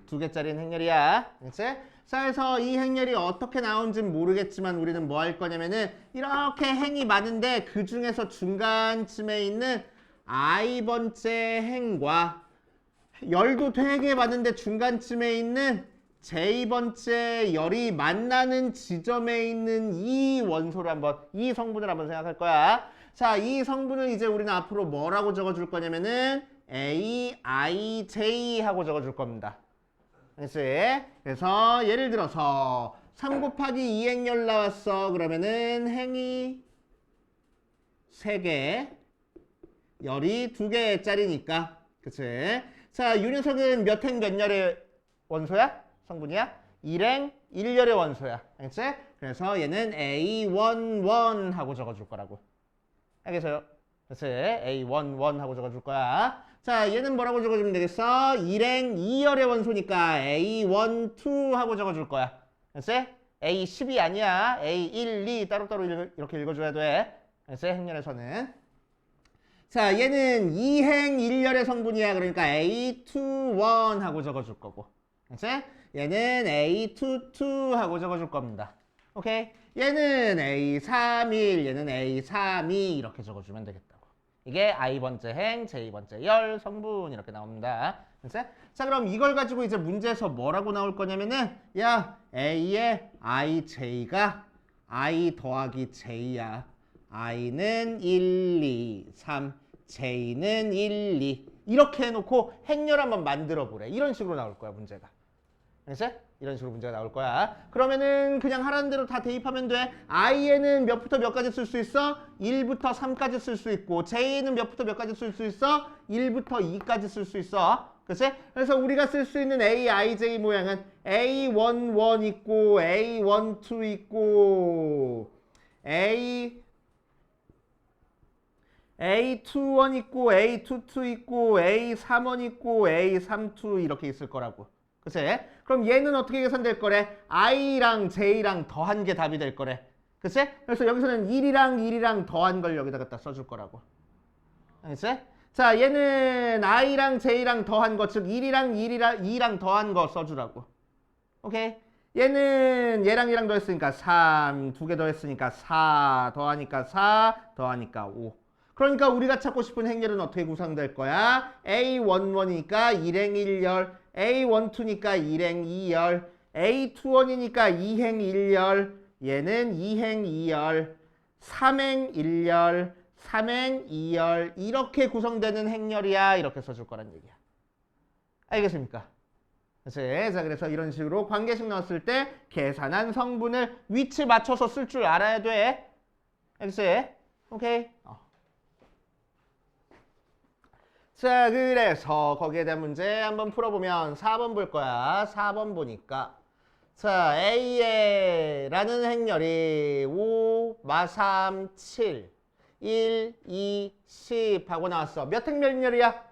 S1: 2개짜리는 행렬이야. 그치? 자, 그래서 이 행렬이 어떻게 나온지는 모르겠지만 우리는 뭐 할 거냐면은 이렇게 행이 많은데 그 중에서 중간쯤에 있는 i번째 행과 열도 되게 많은데 중간쯤에 있는 j번째 열이 만나는 지점에 있는 이 원소를 한번, 이 성분을 한번 생각할 거야. 자, 이 성분을 이제 우리는 앞으로 뭐라고 적어줄 거냐면은 AIJ 하고 적어줄 겁니다. 알겠지? 그래서 예를 들어서 3 곱하기 2 행렬 나왔어. 그러면은 행이 3개, 열이 2개짜리니까. 그치? 자, 유녀석은 몇 행 몇 열의 원소야? 성분이야? 1행 1열의 원소야. 알겠지? 그래서 얘는 A11 하고 적어줄 거라고. 알겠어요? 그치? A11 하고 적어줄 거야. 자, 얘는 뭐라고 적어주면 되겠어? 1행 2열의 원소니까 A12 하고 적어줄 거야. 알겠지? A12 아니야. A12 따로따로 이렇게 읽어줘야 돼. 알겠지? 행렬에서는. 자, 얘는 2행 1열의 성분이야. 그러니까 A21 하고 적어줄 거고. 알겠지? 얘는 A22 하고 적어줄 겁니다. 오케이? 얘는 A31, 얘는 A32 이렇게 적어주면 되겠다고. 이게 I번째 행, J번째 열 성분 이렇게 나옵니다. 알겠지? 자, 그럼 이걸 가지고 이제 문제에서 뭐라고 나올 거냐면은 야, A의 IJ가 I 더하기 J야. I는 1, 2, 3, J는 1, 2 이렇게 해놓고 행렬 한번 만들어 보래. 이런 식으로 나올 거야 문제가. 알겠지? 이런 식으로 문제가 나올 거야. 그러면은 그냥 하라는 대로 다 대입하면 돼. I에는 몇부터 몇까지 쓸 수 있어? 1부터 3까지 쓸 수 있고 J는 몇부터 몇까지 쓸 수 있어? 1부터 2까지 쓸 수 있어. 그치? 그래서 우리가 쓸 수 있는 AIJ 모양은 A11 있고 A12 있고 A21 있고 A22 있고 A31 있고 A32 이렇게 있을 거라고. 그치? 그럼 얘는 어떻게 계산될 거래? I랑 J랑 더한 게 답이 될 거래. 그치? 그래서 여기서는 1이랑 더한 걸 여기다 갖다 써줄 거라고. 알겠지? 자, 얘는 I랑 J랑 더한 거, 즉 2랑 더한 거 써주라고. 오케이? 얘는 얘랑 더했으니까 3, 2개 더했으니까 4, 더하니까 4, 더하니까 5. 그러니까 우리가 찾고 싶은 행렬은 어떻게 구성될 거야? A11이니까 1행 1열, A12니까 1행 2열, A21이니까 2행 1열, 얘는 2행 2열, 3행 1열, 3행 2열 이렇게 구성되는 행렬이야. 이렇게 써줄 거란 얘기야. 알겠습니까? 그치? 자, 그래서 이런 식으로 관계식 나왔을 때 계산한 성분을 위치 맞춰서 쓸 줄 알아야 돼. 알겠지? 오케이? 자, 그래서 거기에 대한 문제 한번 풀어보면 4번 볼 거야. 4번 보니까 자, A에 라는 행렬이 5, 마3, 7, 1, 2, 10 하고 나왔어. 몇 행렬이야?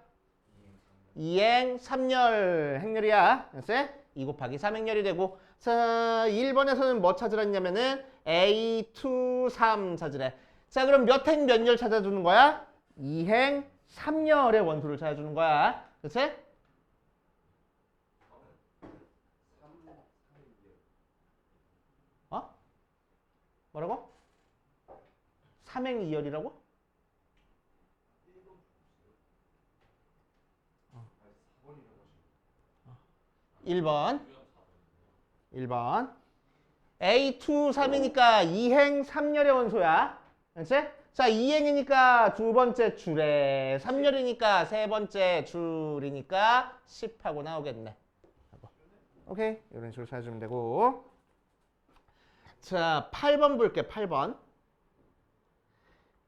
S1: 2행 3열 행렬이야. 알았지? 2 곱하기 3 행렬이 되고 자, 1번에서는 뭐 찾으랬냐면은 A2, 3 찾으래. 자, 그럼 몇 행 몇 열 찾아주는 거야? 2행 3열의 원소를 찾아주는 거야. 그치? 어? 뭐라고? 3행 2열이라고? 1번. 1번. A2, 3이니까 2행 3열의 원소야. 그렇지? 자, 2행이니까 두 번째 줄에 3열이니까 세 번째 줄이니까 10하고 나오겠네. 오케이. 이런 식으로 찾아주면 되고. 자, 8번 볼게. 8번.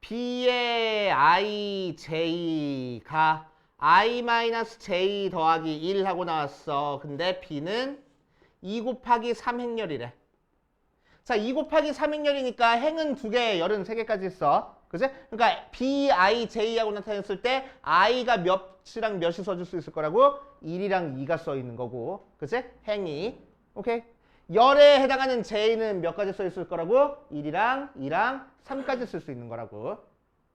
S1: B의 I, J가 I-J 더하기 1 하고 나왔어. 근데 B는 2 곱하기 3행열이래. 자, 2 곱하기 3행열이니까 행은 2개, 열은 3개까지 있어. 그지? 그러니까 B, I, J하고 나타냈을 때 I가 몇이랑 몇이 써줄 수 있을 거라고? 1이랑 2가 써 있는 거고. 그지? 행이. 오케이? 열에 해당하는 J는 몇 가지 써 있을 거라고? 1이랑 2랑 3까지 쓸 수 있는 거라고.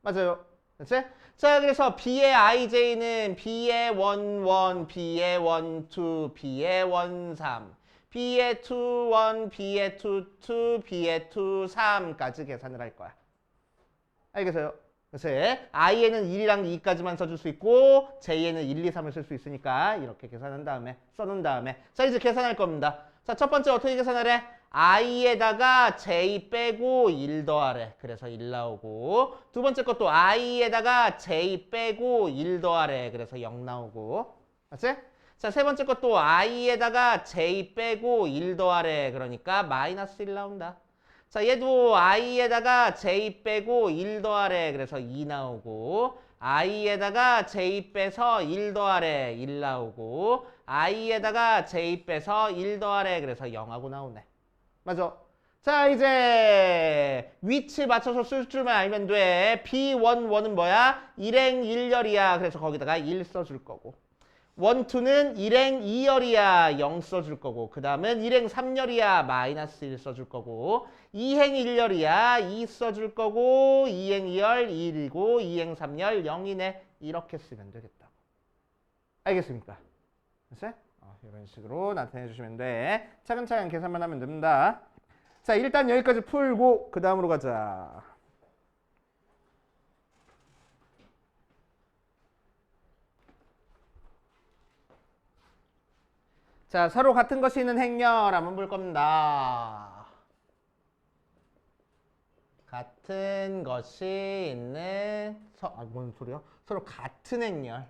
S1: 맞아요. 그치? 자, 그래서 B의 IJ는 B의 1, 1, B의 1, 2, B의 1, 3, B의 2, 1, B의 2, 2, B의 2, 3까지 계산을 할 거야. 알겠어요? 그래서 I에는 1이랑 2까지만 써줄 수 있고 J에는 1, 2, 3을 쓸 수 있으니까 이렇게 계산한 다음에 써놓은 다음에 자, 이제 계산할 겁니다. 자, 첫 번째 어떻게 계산하래? I에다가 J 빼고 1 더하래. 그래서 1 나오고 두 번째 것도 I에다가 J 빼고 1 더하래. 그래서 0 나오고 맞지? 자, 세 번째 것도 I에다가 J 빼고 1 더하래. 그러니까 마이너스 1 나온다. 자, 얘도 I에다가 J 빼고 1 더하래. 그래서 2 나오고 I에다가 J 빼서 1 더하래. 1 나오고 I에다가 J 빼서 1 더하래. 그래서 0하고 나오네. 맞아. 자, 이제 위치 맞춰서 쓸 줄만 알면 돼. B11은 뭐야? 1행 1열이야. 그래서 거기다가 1 써줄 거고. 1, 2는 1행 2열이야. 0 써줄 거고. 그 다음은 1행 3열이야. 마이너스 1 써줄 거고. 2행 1열이야. 2 써줄 거고. 2행 2열 1이고 2행 3열 0이네. 이렇게 쓰면 되겠다고. 알겠습니까? 됐어요? 이런 식으로 나타내 주시면 돼. 차근차근 계산만 하면 됩니다. 자, 일단 여기까지 풀고 그 다음으로 가자. 자, 서로 같은 것이 있는 행렬 한번 볼 겁니다. 같은 것이 있는 뭔 소리야? 서로 같은 행렬.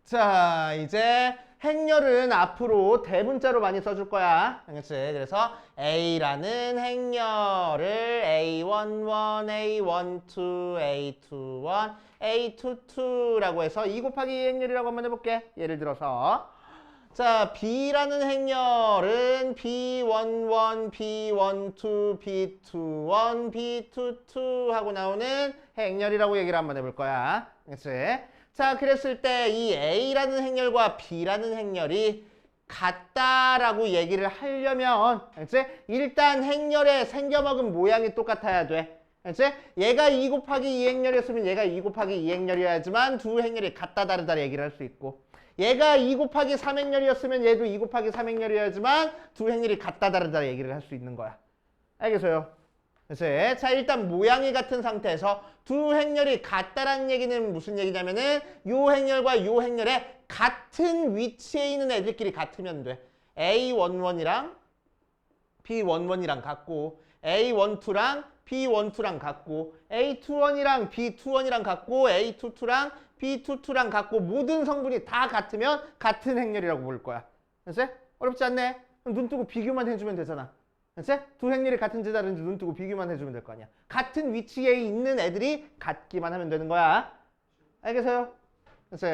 S1: 자, 이제 행렬은 앞으로 대문자로 많이 써줄 거야. 알겠지? 그래서 A라는 행렬을 A11, A12, A21, A22라고 해서 2 곱하기 2 행렬이라고 한번 해볼게. 예를 들어서 자, B라는 행렬은 B11, B12, B21, B22 하고 나오는 행렬이라고 얘기를 한번 해볼 거야. 알겠지? 자, 그랬을 때 이 A라는 행렬과 B라는 행렬이 같다라고 얘기를 하려면 알지? 일단 행렬에 생겨먹은 모양이 똑같아야 돼. 알지? 얘가 2 곱하기 2 행렬이었으면 얘가 2 곱하기 2 행렬이어야지만 두 행렬이 같다 다르다 얘기를 할 수 있고 얘가 2 곱하기 3 행렬이었으면 얘도 2 곱하기 3 행렬이어야지만 두 행렬이 같다 다르다 얘기를 할 수 있는 거야. 알겠어요? 그래서 자, 일단 모양이 같은 상태에서 두 행렬이 같다라는 얘기는 무슨 얘기냐면은 요 행렬과 요 행렬의 같은 위치에 있는 애들끼리 같으면 돼. A11이랑 B11이랑 같고 A12랑 B12랑 같고 A21이랑 B21이랑 같고 A22랑 B22랑 같고 모든 성분이 다 같으면 같은 행렬이라고 부를 거야. 그래서 어렵지 않네? 그럼 눈 뜨고 비교만 해주면 되잖아. 그치? 두 행렬이 같은지 다른지 눈 뜨고 비교만 해주면 될 거 아니야. 같은 위치에 있는 애들이 같기만 하면 되는 거야. 알겠어요? 그치?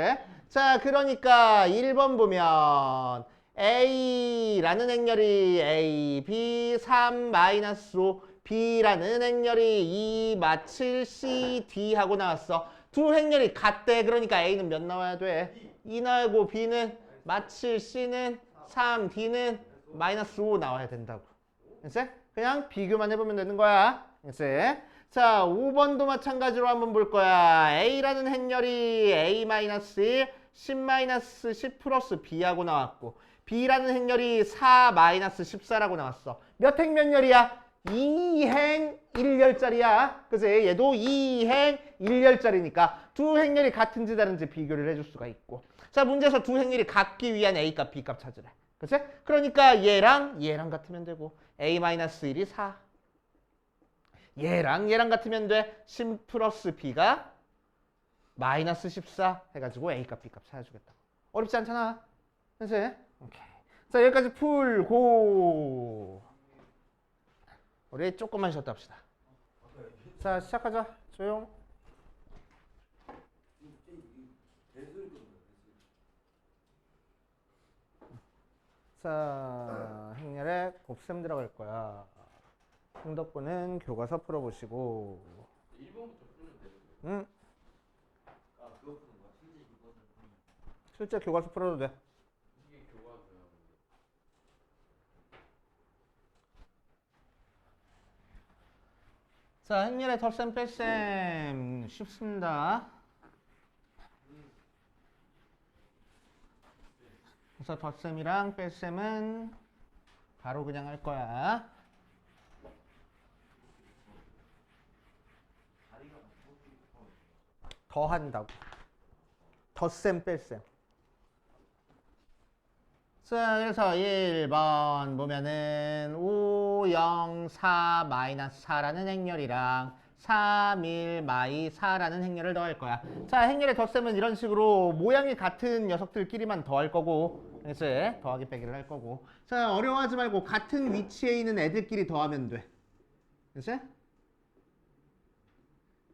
S1: 자, 그러니까 1번 보면 A라는 행렬이 A, B, 3, 마이너스 5, B라는 행렬이 2, 마 7, C, D 하고 나왔어. 두 행렬이 같대. 그러니까 A는 몇 나와야 돼? 2 나오고 B는 마 7, C는 3, D는 마이너스 5 나와야 된다고. 그치? 그냥 비교만 해보면 되는 거야. 그치? 자, 5번도 마찬가지로 한번 볼 거야. A라는 행렬이 A-1, 10-10 플러스 B하고 나왔고 B라는 행렬이 4-14라고 나왔어. 몇 행 몇 열이야? 2행 1열짜리야. 그치? 얘도 2행 1열짜리니까 두 행렬이 같은지 다른지 비교를 해줄 수가 있고 자, 문제에서 두 행렬이 같기 위한 A값, B값 찾으래. 그치? 그러니까 얘랑 같으면 되고 a-1이 4. 얘랑 같으면 돼. 10 플러스 b가 마이너스 14 해가지고 a 값, b 값 찾아주겠다. 어렵지 않잖아. 그치? 오케이. 자, 여기까지 풀고 우리 조금만 쉬었다 합시다. 자, 시작하자. 조용. 자, 행렬에 곱셈 들어갈 거야. 홍덕분은 교과서 풀어보시고.
S3: 1번부터 풀면 되는데.
S1: 응?
S2: 아 그거 푸는 거야? 실제 그거는 푸는
S1: 실제 교과서 풀어도 돼.
S3: 이게 교과서야.
S1: 자, 행렬의 덧셈 뺄셈 쉽습니다. 그래서 덧셈이랑 뺄셈은 바로 그냥 할 거야. 더 한다고. 덧셈 뺄셈. 자, 그래서 1번 보면은 5, 0, 4, 마이너스 4라는 행렬이랑 3, 1, 마이 4라는 행렬을 더할 거야. 자, 행렬의 덧셈은 이런 식으로 모양이 같은 녀석들끼리만 더할 거고, 그래서 더하기 빼기를 할 거고. 자, 어려워하지 말고 같은 위치에 있는 애들끼리 더하면 돼. 그치?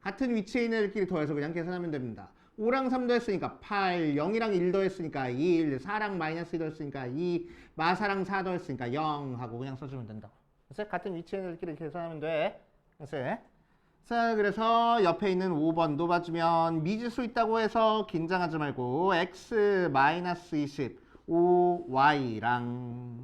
S1: 같은 위치에 있는 애들끼리 더해서 그냥 계산하면 됩니다. 5랑 3 더했으니까 8, 0이랑 1 더했으니까 1, 4랑 마이너스 2 더했으니까 2, 마4랑 4 더했으니까 0 하고 그냥 써주면 된다고. 그래서 같은 위치에 있는 애들끼리 계산하면 돼. 그래서 자, 그래서 옆에 있는 5번도 봐주면 미지수 있다고 해서 긴장하지 말고 x 마이너스 20, 5y랑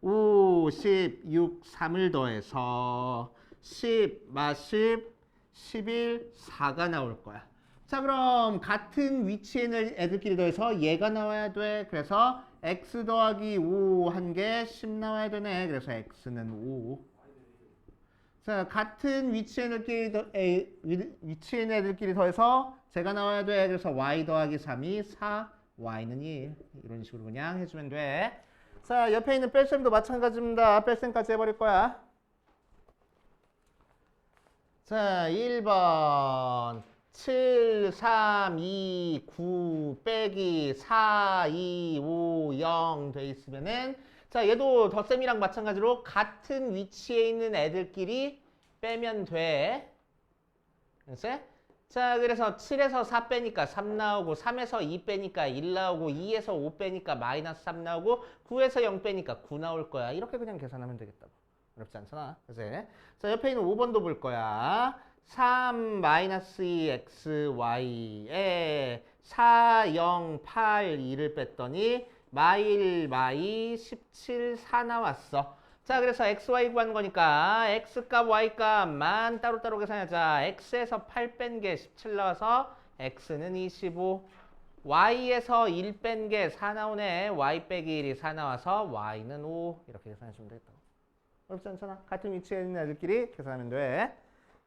S1: 5, 10, 6, 3을 더해서 10, 마 10, 11, 4가 나올 거야. 자, 그럼 같은 위치에 있는 애들끼리 더해서 얘가 나와야 돼. 그래서 x 더하기 5 한 개 10 나와야 되네. 그래서 x는 5. 자, 같은 위치에 있는 애들끼리 더해서 제가 나와야 돼. 그래서 y 더하기 3이 4, y는 1. 이런 식으로 그냥 해주면 돼. 자, 옆에 있는 뺄셈도 마찬가지입니다. 뺄셈까지 해버릴 거야. 자, 1번 7, 3, 2, 9 빼기 4, 2, 5, 0 돼 있으면은 자, 얘도 덧셈이랑 마찬가지로 같은 위치에 있는 애들끼리 빼면 돼. 됐어요? 자, 그래서 7에서 4 빼니까 3 나오고 3에서 2 빼니까 1 나오고 2에서 5 빼니까 마이너스 3 나오고 9에서 0 빼니까 9 나올 거야. 이렇게 그냥 계산하면 되겠다고. 어렵지 않잖아. 그치? 자, 옆에 있는 5번도 볼 거야. 3 마이너스 2x y에 4, 0, 8, 2를 뺐더니 마일, 마이 17, 4 나왔어. 자, 그래서 xy 구한 거니까 x값, y값만 따로따로 계산하자. x에서 8 뺀 게 17 나와서 x는 25. y에서 1 뺀 게 4 나오네. y 빼기 1이 4 나와서 y는 5. 이렇게 계산해주면 되겠다. 어렵지 않잖아. 같은 위치에 있는 애들끼리 계산하면 돼.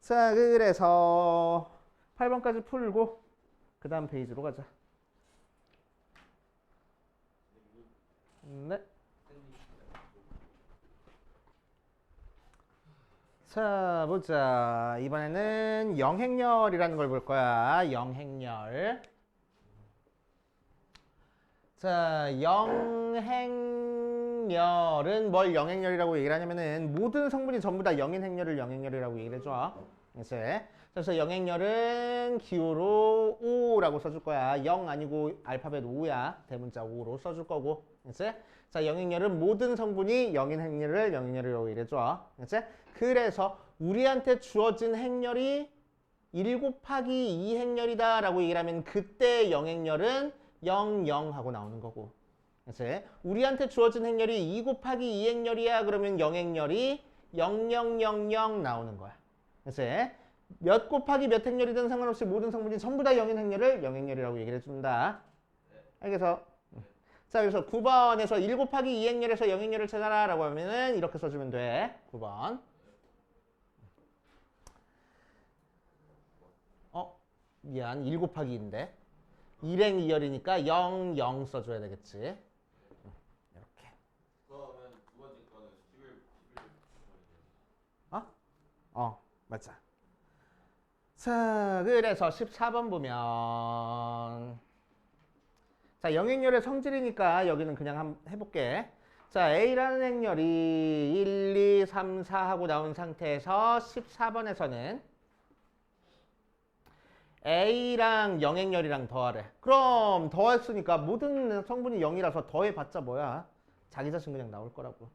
S1: 자, 그래서 8번까지 풀고 그 다음 페이지로 가자. 네. 자, 보자. 이번에는 영행렬이라는 걸 볼 거야. 영행렬. 자, 영행렬은 뭘 영행렬이라고 얘기를 하냐면은 모든 성분이 전부 다 영인 행렬을 영행렬이라고 얘기를 해줘. 그래서 영행렬은 기호로 5라고 써줄 거야. 0 아니고 알파벳 5야. 대문자 5로 써줄 거고. 자, 영행렬은 모든 성분이 영인 행렬을 영행렬이라고 얘기를 해줘. 그래서 우리한테 주어진 행렬이 1 곱하기 2 행렬이다 라고 얘기를 하면 그때 영행렬은 0, 0 하고 나오는 거고. 우리한테 주어진 행렬이 2 곱하기 2 행렬이야. 그러면 영행렬이 0, 0, 0, 0 나오는 거야. 몇 곱하기 몇 행렬이든 상관없이 모든 성분이 전부 다 영인 행렬을 영행렬이라고 얘기를 해준다. 알겠어? 자, 그래서 9번에서 1 곱하기 2 행렬에서 영행렬을 찾아라 라고 하면은 이렇게 써주면 돼. 9번. 미안. 1 곱하기 2인데. 1행 2열이니까 0, 0 써줘야 되겠지. 이렇게. 자, 그래서 14번 보면 자, 영행열의 성질이니까 여기는 그냥 한번 해볼게. 자, A라는 행열이 1, 2, 3, 4 하고 나온 상태에서 14번에서는 A랑 영행열이랑 더하래. 그럼 더했으니까 모든 성분이 0이라서 더해봤자 뭐야? 자기 자신 그냥 나올 거라고.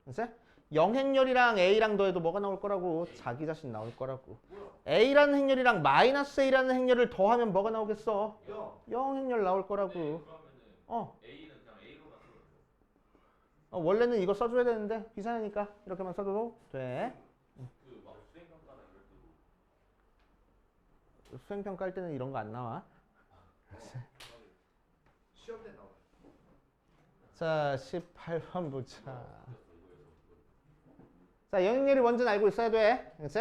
S1: 그치? 영행열이랑 A랑 더해도 뭐가 나올 거라고? 자기 자신 나올 거라고. A라는 행열이랑 마이너스 A라는 행열을 더하면 뭐가 나오겠어? 영행열 나올 거라고.
S3: 그러면은
S1: 어.
S3: A는 그냥 A로만 써도
S1: 원래는 이거 써줘야 되는데 귀찮으니까 이렇게만 써도 돼.
S3: 그막 수행평가나 이럴 때도
S1: 수행평가 할 때는 이런 거 안 나와.
S2: 시험 때 나와요.
S1: 자, 18번 보자. 자, 영행열이 뭔지는 알고 있어야 돼. 그치?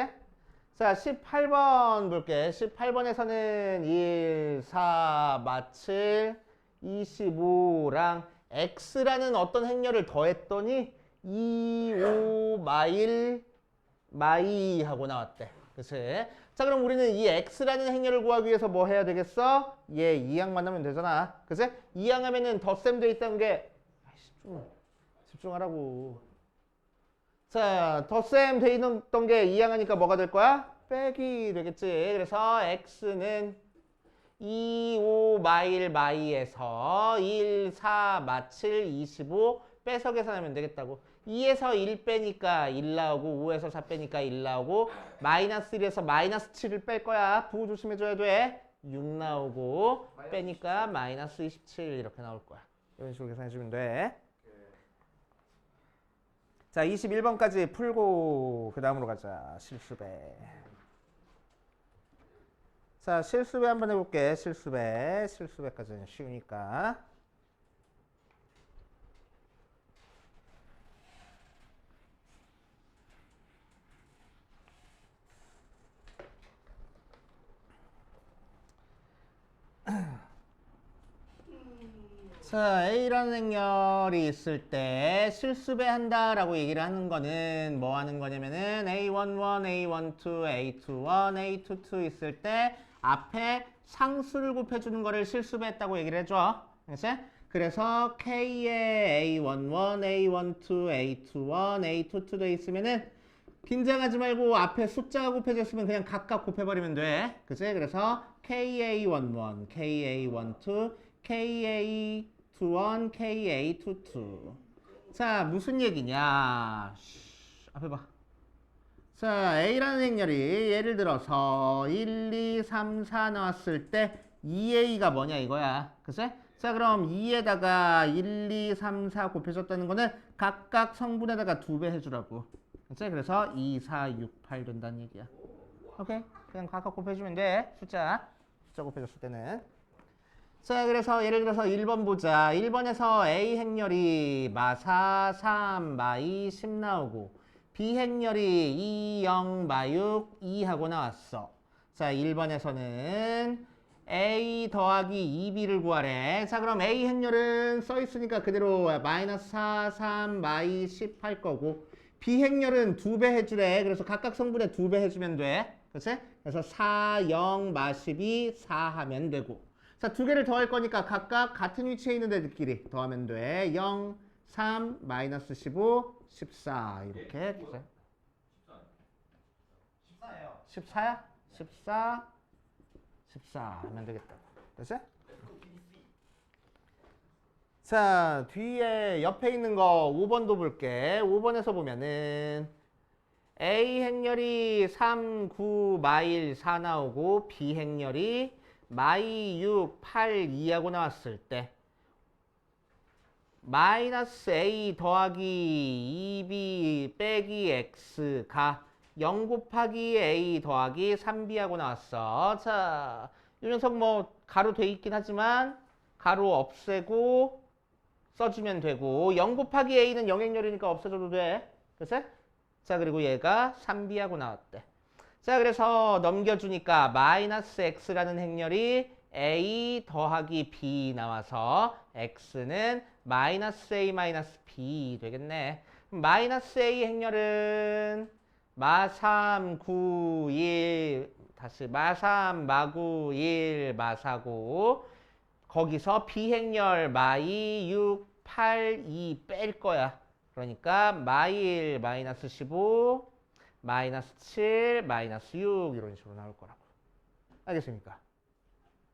S1: 자, 18번 볼게. 18번에서는 1, 4, 마칠, 25랑 x라는 어떤 행렬을 더했더니 2, 5, 마일, 마이 하고 나왔대. 그치? 자, 그럼 우리는 이 x라는 행렬을 구하기 위해서 뭐 해야 되겠어? 얘 2항 만나면 되잖아. 그치? 2항 하면은 덧셈 돼 있다는 게 집중하라고. 자, 덧셈 돼 있던 게 2항 하니까 뭐가 될 거야? 빼기 되겠지. 그래서 x는 2, 5, 마일, 마이에서 1, 4, 마칠, 25 빼서 계산하면 되겠다고. 2에서 1 빼니까 1 나오고 5에서 4 빼니까 1 나오고 마이너스 1에서 마이너스 7을 뺄 거야. 부호 조심해줘야 돼. 6 나오고 빼니까 마이너스 27 이렇게 나올 거야. 이런 식으로 계산해주면 돼. 자, 21번까지 풀고 그 다음으로 가자. 실수배. 자, 실수배 한번 해볼게. 실수배까지는 쉬우니까. 자, A라는 행렬이 있을 때 실수배 한다라고 얘기를 하는 거는 뭐 하는 거냐면은 A11, A12, A21, A22 있을 때 앞에 상수를 곱해주는 거를 실수배했다고 얘기를 해줘. 그치? 그래서 K에 A11, A12, A21, A22 돼 있으면은 긴장하지 말고 앞에 숫자가 곱해졌으면 그냥 각각 곱해버리면 돼. 그치? 그래서 KA11, KA12, KA21, KA22. 자, 무슨 얘기냐? 앞에 봐. 자, A라는 행렬이 예를 들어서 1, 2, 3, 4 나왔을 때 2A가 뭐냐 이거야. 그치? 자, 그럼 2에다가 1, 2, 3, 4 곱해줬다는 거는 각각 성분에다가 2배 해주라고. 그치? 그래서 2, 4, 6, 8 된다는 얘기야. 오케이? 그냥 각각 곱해주면 돼. 숫자 곱해줬을 때는. 자, 그래서 예를 들어서 1번 보자. 1번에서 A 행렬이 마4, 3, 마2, 10 나오고 B 행렬이 2, 0, 마6, 2 하고 나왔어. 자, 1번에서는 A 더하기 2B를 구하래. 자, 그럼 A 행렬은 써있으니까 그대로 마이너스 4, 3, 마2, 10 할 거고 B 행렬은 2배 해주래. 그래서 각각 성분에 2배 해주면 돼. 그치? 그래서 4, 0, 마12, 4 하면 되고 자, 두 개를 더할 거니까 각각 같은 위치에 있는 애들끼리 더하면 돼. 0, 3, 마이너스 15, 14 이렇게.
S2: 14예요.
S1: 14야? 14, 14 하면 되겠다. 됐지? 자, 뒤에 옆에 있는 거 5번도 볼게. 5번에서 보면은 A 행렬이 3, 9, 마일 4 나오고 B 행렬이 마이 6, 8, 2하고 나왔을 때 마이너스 A 더하기 2B 빼기 X가 0 곱하기 A 더하기 3B하고 나왔어. 자, 이 녀석 뭐 가로 돼 있긴 하지만 가로 없애고 써주면 되고 0 곱하기 A는 영행렬이니까 없애줘도 돼. 그치? 자, 그리고 얘가 3B하고 나왔대. 자, 그래서 넘겨주니까 마이너스 x라는 행렬이 a 더하기 b 나와서 x는 마이너스 a 마이너스 b 되겠네. 마이너스 a 행렬은 마 3, 9, 1 다시 마3, 마9, 1, 마4고 거기서 비행열 마2, 6, 8, 2 뺄 거야. 그러니까 마1, 마이너스 15, 마이너스 7, 마이너스 6 이런 식으로 나올 거라고. 알겠습니까?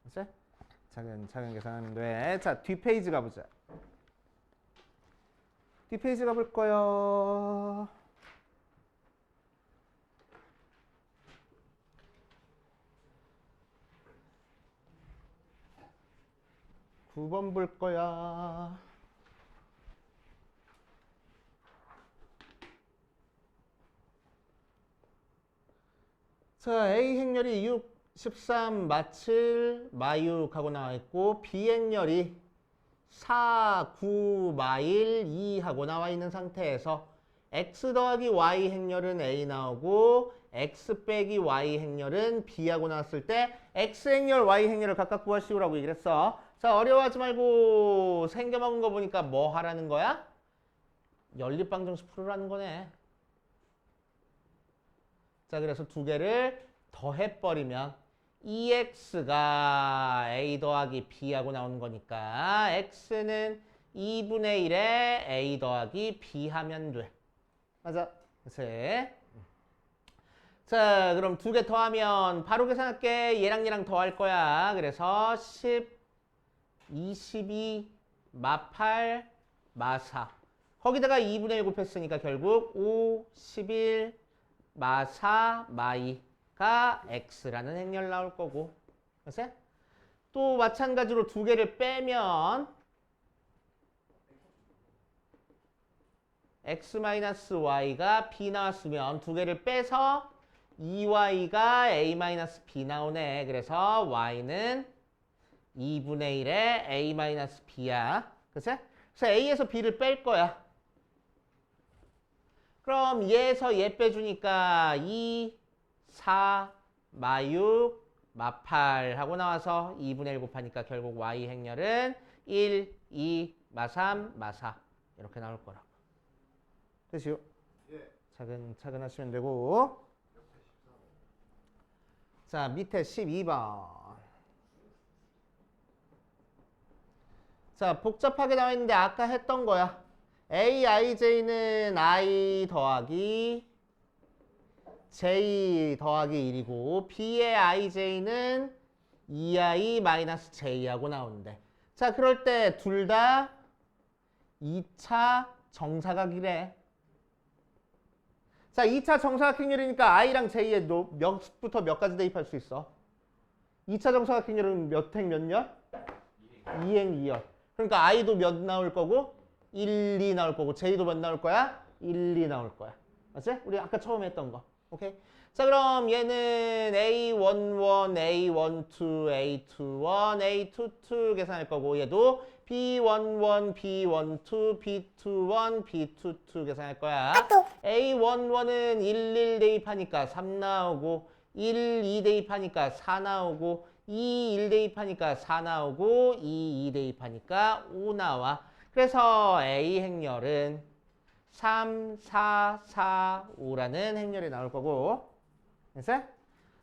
S1: 됐어요? 차근 계산하면 돼. 자, 뒷페이지 가보자. 뒷페이지 가볼 거요. 구 번 볼 거야. 자, A 행렬이 6, 13, 마7, 마6 하고 나와 있고 B 행렬이 4, 9, 마1, 2 하고 나와 있는 상태에서 x 더하기 y 행렬은 A 나오고 x 빼기 y 행렬은 B 하고 나왔을 때 x 행렬, y 행렬을 각각 구하시오라고 얘기를 했어. 자, 어려워하지 말고 생겨먹은 거 보니까 뭐 하라는 거야? 연립방정식 풀으라는 거네. 자, 그래서 두 개를 더해버리면 EX가 A 더하기 B하고 나오는 거니까 X는 2분의 1에 A 더하기 B 하면 돼. 맞아. 그치? 자, 그럼 두 개 더하면 바로 계산할게. 얘랑 더할 거야. 그래서 10, 22, 마8, 마4. 거기다가 2분의 1 곱했으니까 결국 5, 11, 마4, 마2가 x라는 행렬 나올 거고. 그치? 또 마찬가지로 두 개를 빼면 x-y가 b 나왔으면 두 개를 빼서 2y가 a-b 나오네. 그래서 y는 2분의 1에 a-b야. 그치? 그래서 a에서 b를 뺄 거야. 그럼 얘에서 얘 빼주니까 2, 4, 마6, 마8 하고 나와서 2분의 1 곱하니까 결국 y 행렬은 1, 2, 마3, 마4 이렇게 나올 거라고. 됐어요?
S2: 예.
S1: 차근차근 하시면 되고. 자, 밑에 12번. 자, 복잡하게 나와 있는데 아까 했던 거야. aij는 i 더하기 j 더하기 1이고 b의 ij는 2i 마이너스 j하고 나오는데, 자, 그럴 때 둘 다 2차 정사각이래. 자, 2차 정사각행렬이니까 i랑 j에 몇부터 몇 가지 대입할 수 있어? 2차 정사각행렬은 몇 행 몇 열? 2행 2열. 그러니까 i도 몇 나올 거고 1, 2 나올 거고 j도 몇 나올 거야? 1, 2 나올 거야. 맞지? 우리 아까 처음에 했던 거. 오케이? 자, 그럼 얘는 A11, A12, A21, A22 계산할 거고 얘도 B11, B12, B21, B22 계산할 거야. A11은 1, 1 대입하니까 3 나오고 1, 2 대입하니까 4 나오고 2, 1 대입하니까 4 나오고 2, 2 대입하니까 5 나와. 그래서 A 행렬은 3, 4, 4, 5라는 행렬이 나올 거고. 됐어?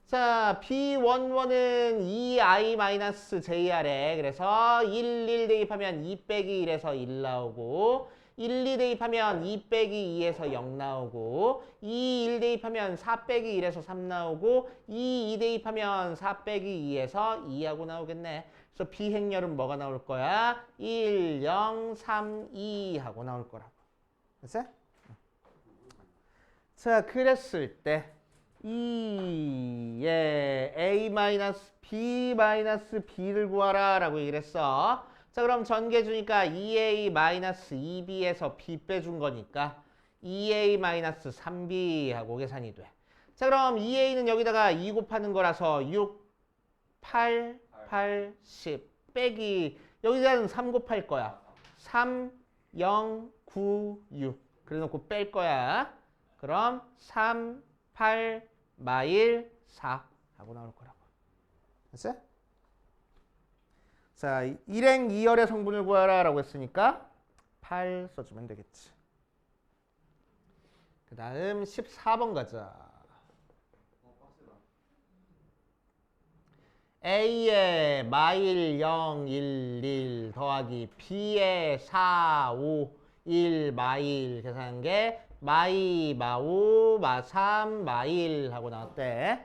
S1: 자, B11은 2i-jr에 그래서 1, 1 대입하면 2 빼기 1에서 1 나오고 1, 2 대입하면 2 빼기 2에서 0 나오고 2, 1 대입하면 4 빼기 1에서 3 나오고 2, 2 대입하면 4 빼기 2에서 2하고 나오겠네. 그래서 B행렬은 뭐가 나올 거야? 1, 0, 3, 2 하고 나올 거라고. 됐어? 자, 그랬을 때 의 a-b-b를 구하라 라고 얘기를 했어. 자, 그럼 전개 주니까 2a-2b에서 b 빼준 거니까 2a-3b 하고 계산이 돼. 자, 그럼 2a는 여기다가 2 곱하는 거라서 6, 8, 8, 10 빼기 여기다는 3 곱할 거야. 3, 0, 9, 6 그래 놓고 뺄 거야. 그럼 3, 8, 마1, 4 하고 나올 거라고. 됐어? 자, 1행 2열의 성분을 구하라 라고 했으니까 8 써주면 되겠지. 그 다음 14번 가자.
S2: 빡세다.
S1: A에 마일 0, 1, 1 더하기 B에 4, 5, 1 마일 계산한 게 마이, 마5, 마3, 마1 하고 나왔대.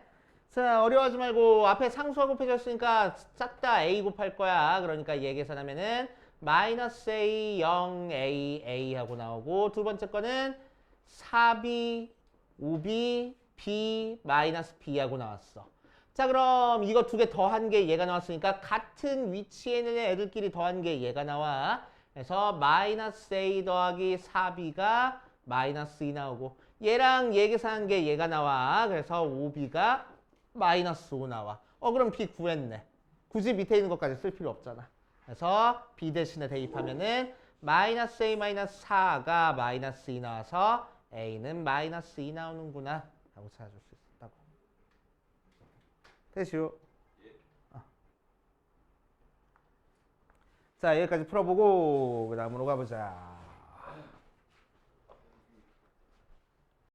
S1: 자, 어려워하지 말고 앞에 상수가 곱해졌으니까 싹 다 A 곱할 거야. 그러니까 얘 계산하면은 마이너스 A, 0, A 하고 나오고 두 번째 거는 4B, 5B, B, 마이너스 B 하고 나왔어. 자, 그럼 이거 두 개 더한 게 얘가 나왔으니까 같은 위치에 있는 애들끼리 더한 게 얘가 나와. 그래서 마이너스 A 더하기 4B가 마이너스 2 나오고 얘랑 얘 계산한 게 얘가 나와. 그래서 5B가 마이너스 5 나와. 그럼 B 구했네. 굳이 밑에 있는 것까지 쓸 필요 없잖아. 그래서 B 대신에 대입하면은 마이너스 A 마이너스 4가 마이너스 2 나와서 A는 마이너스 2 나오는구나 라고 찾아줄 수 있다고. 됐슈. 자, 여기까지 풀어보고 그 다음으로 가보자.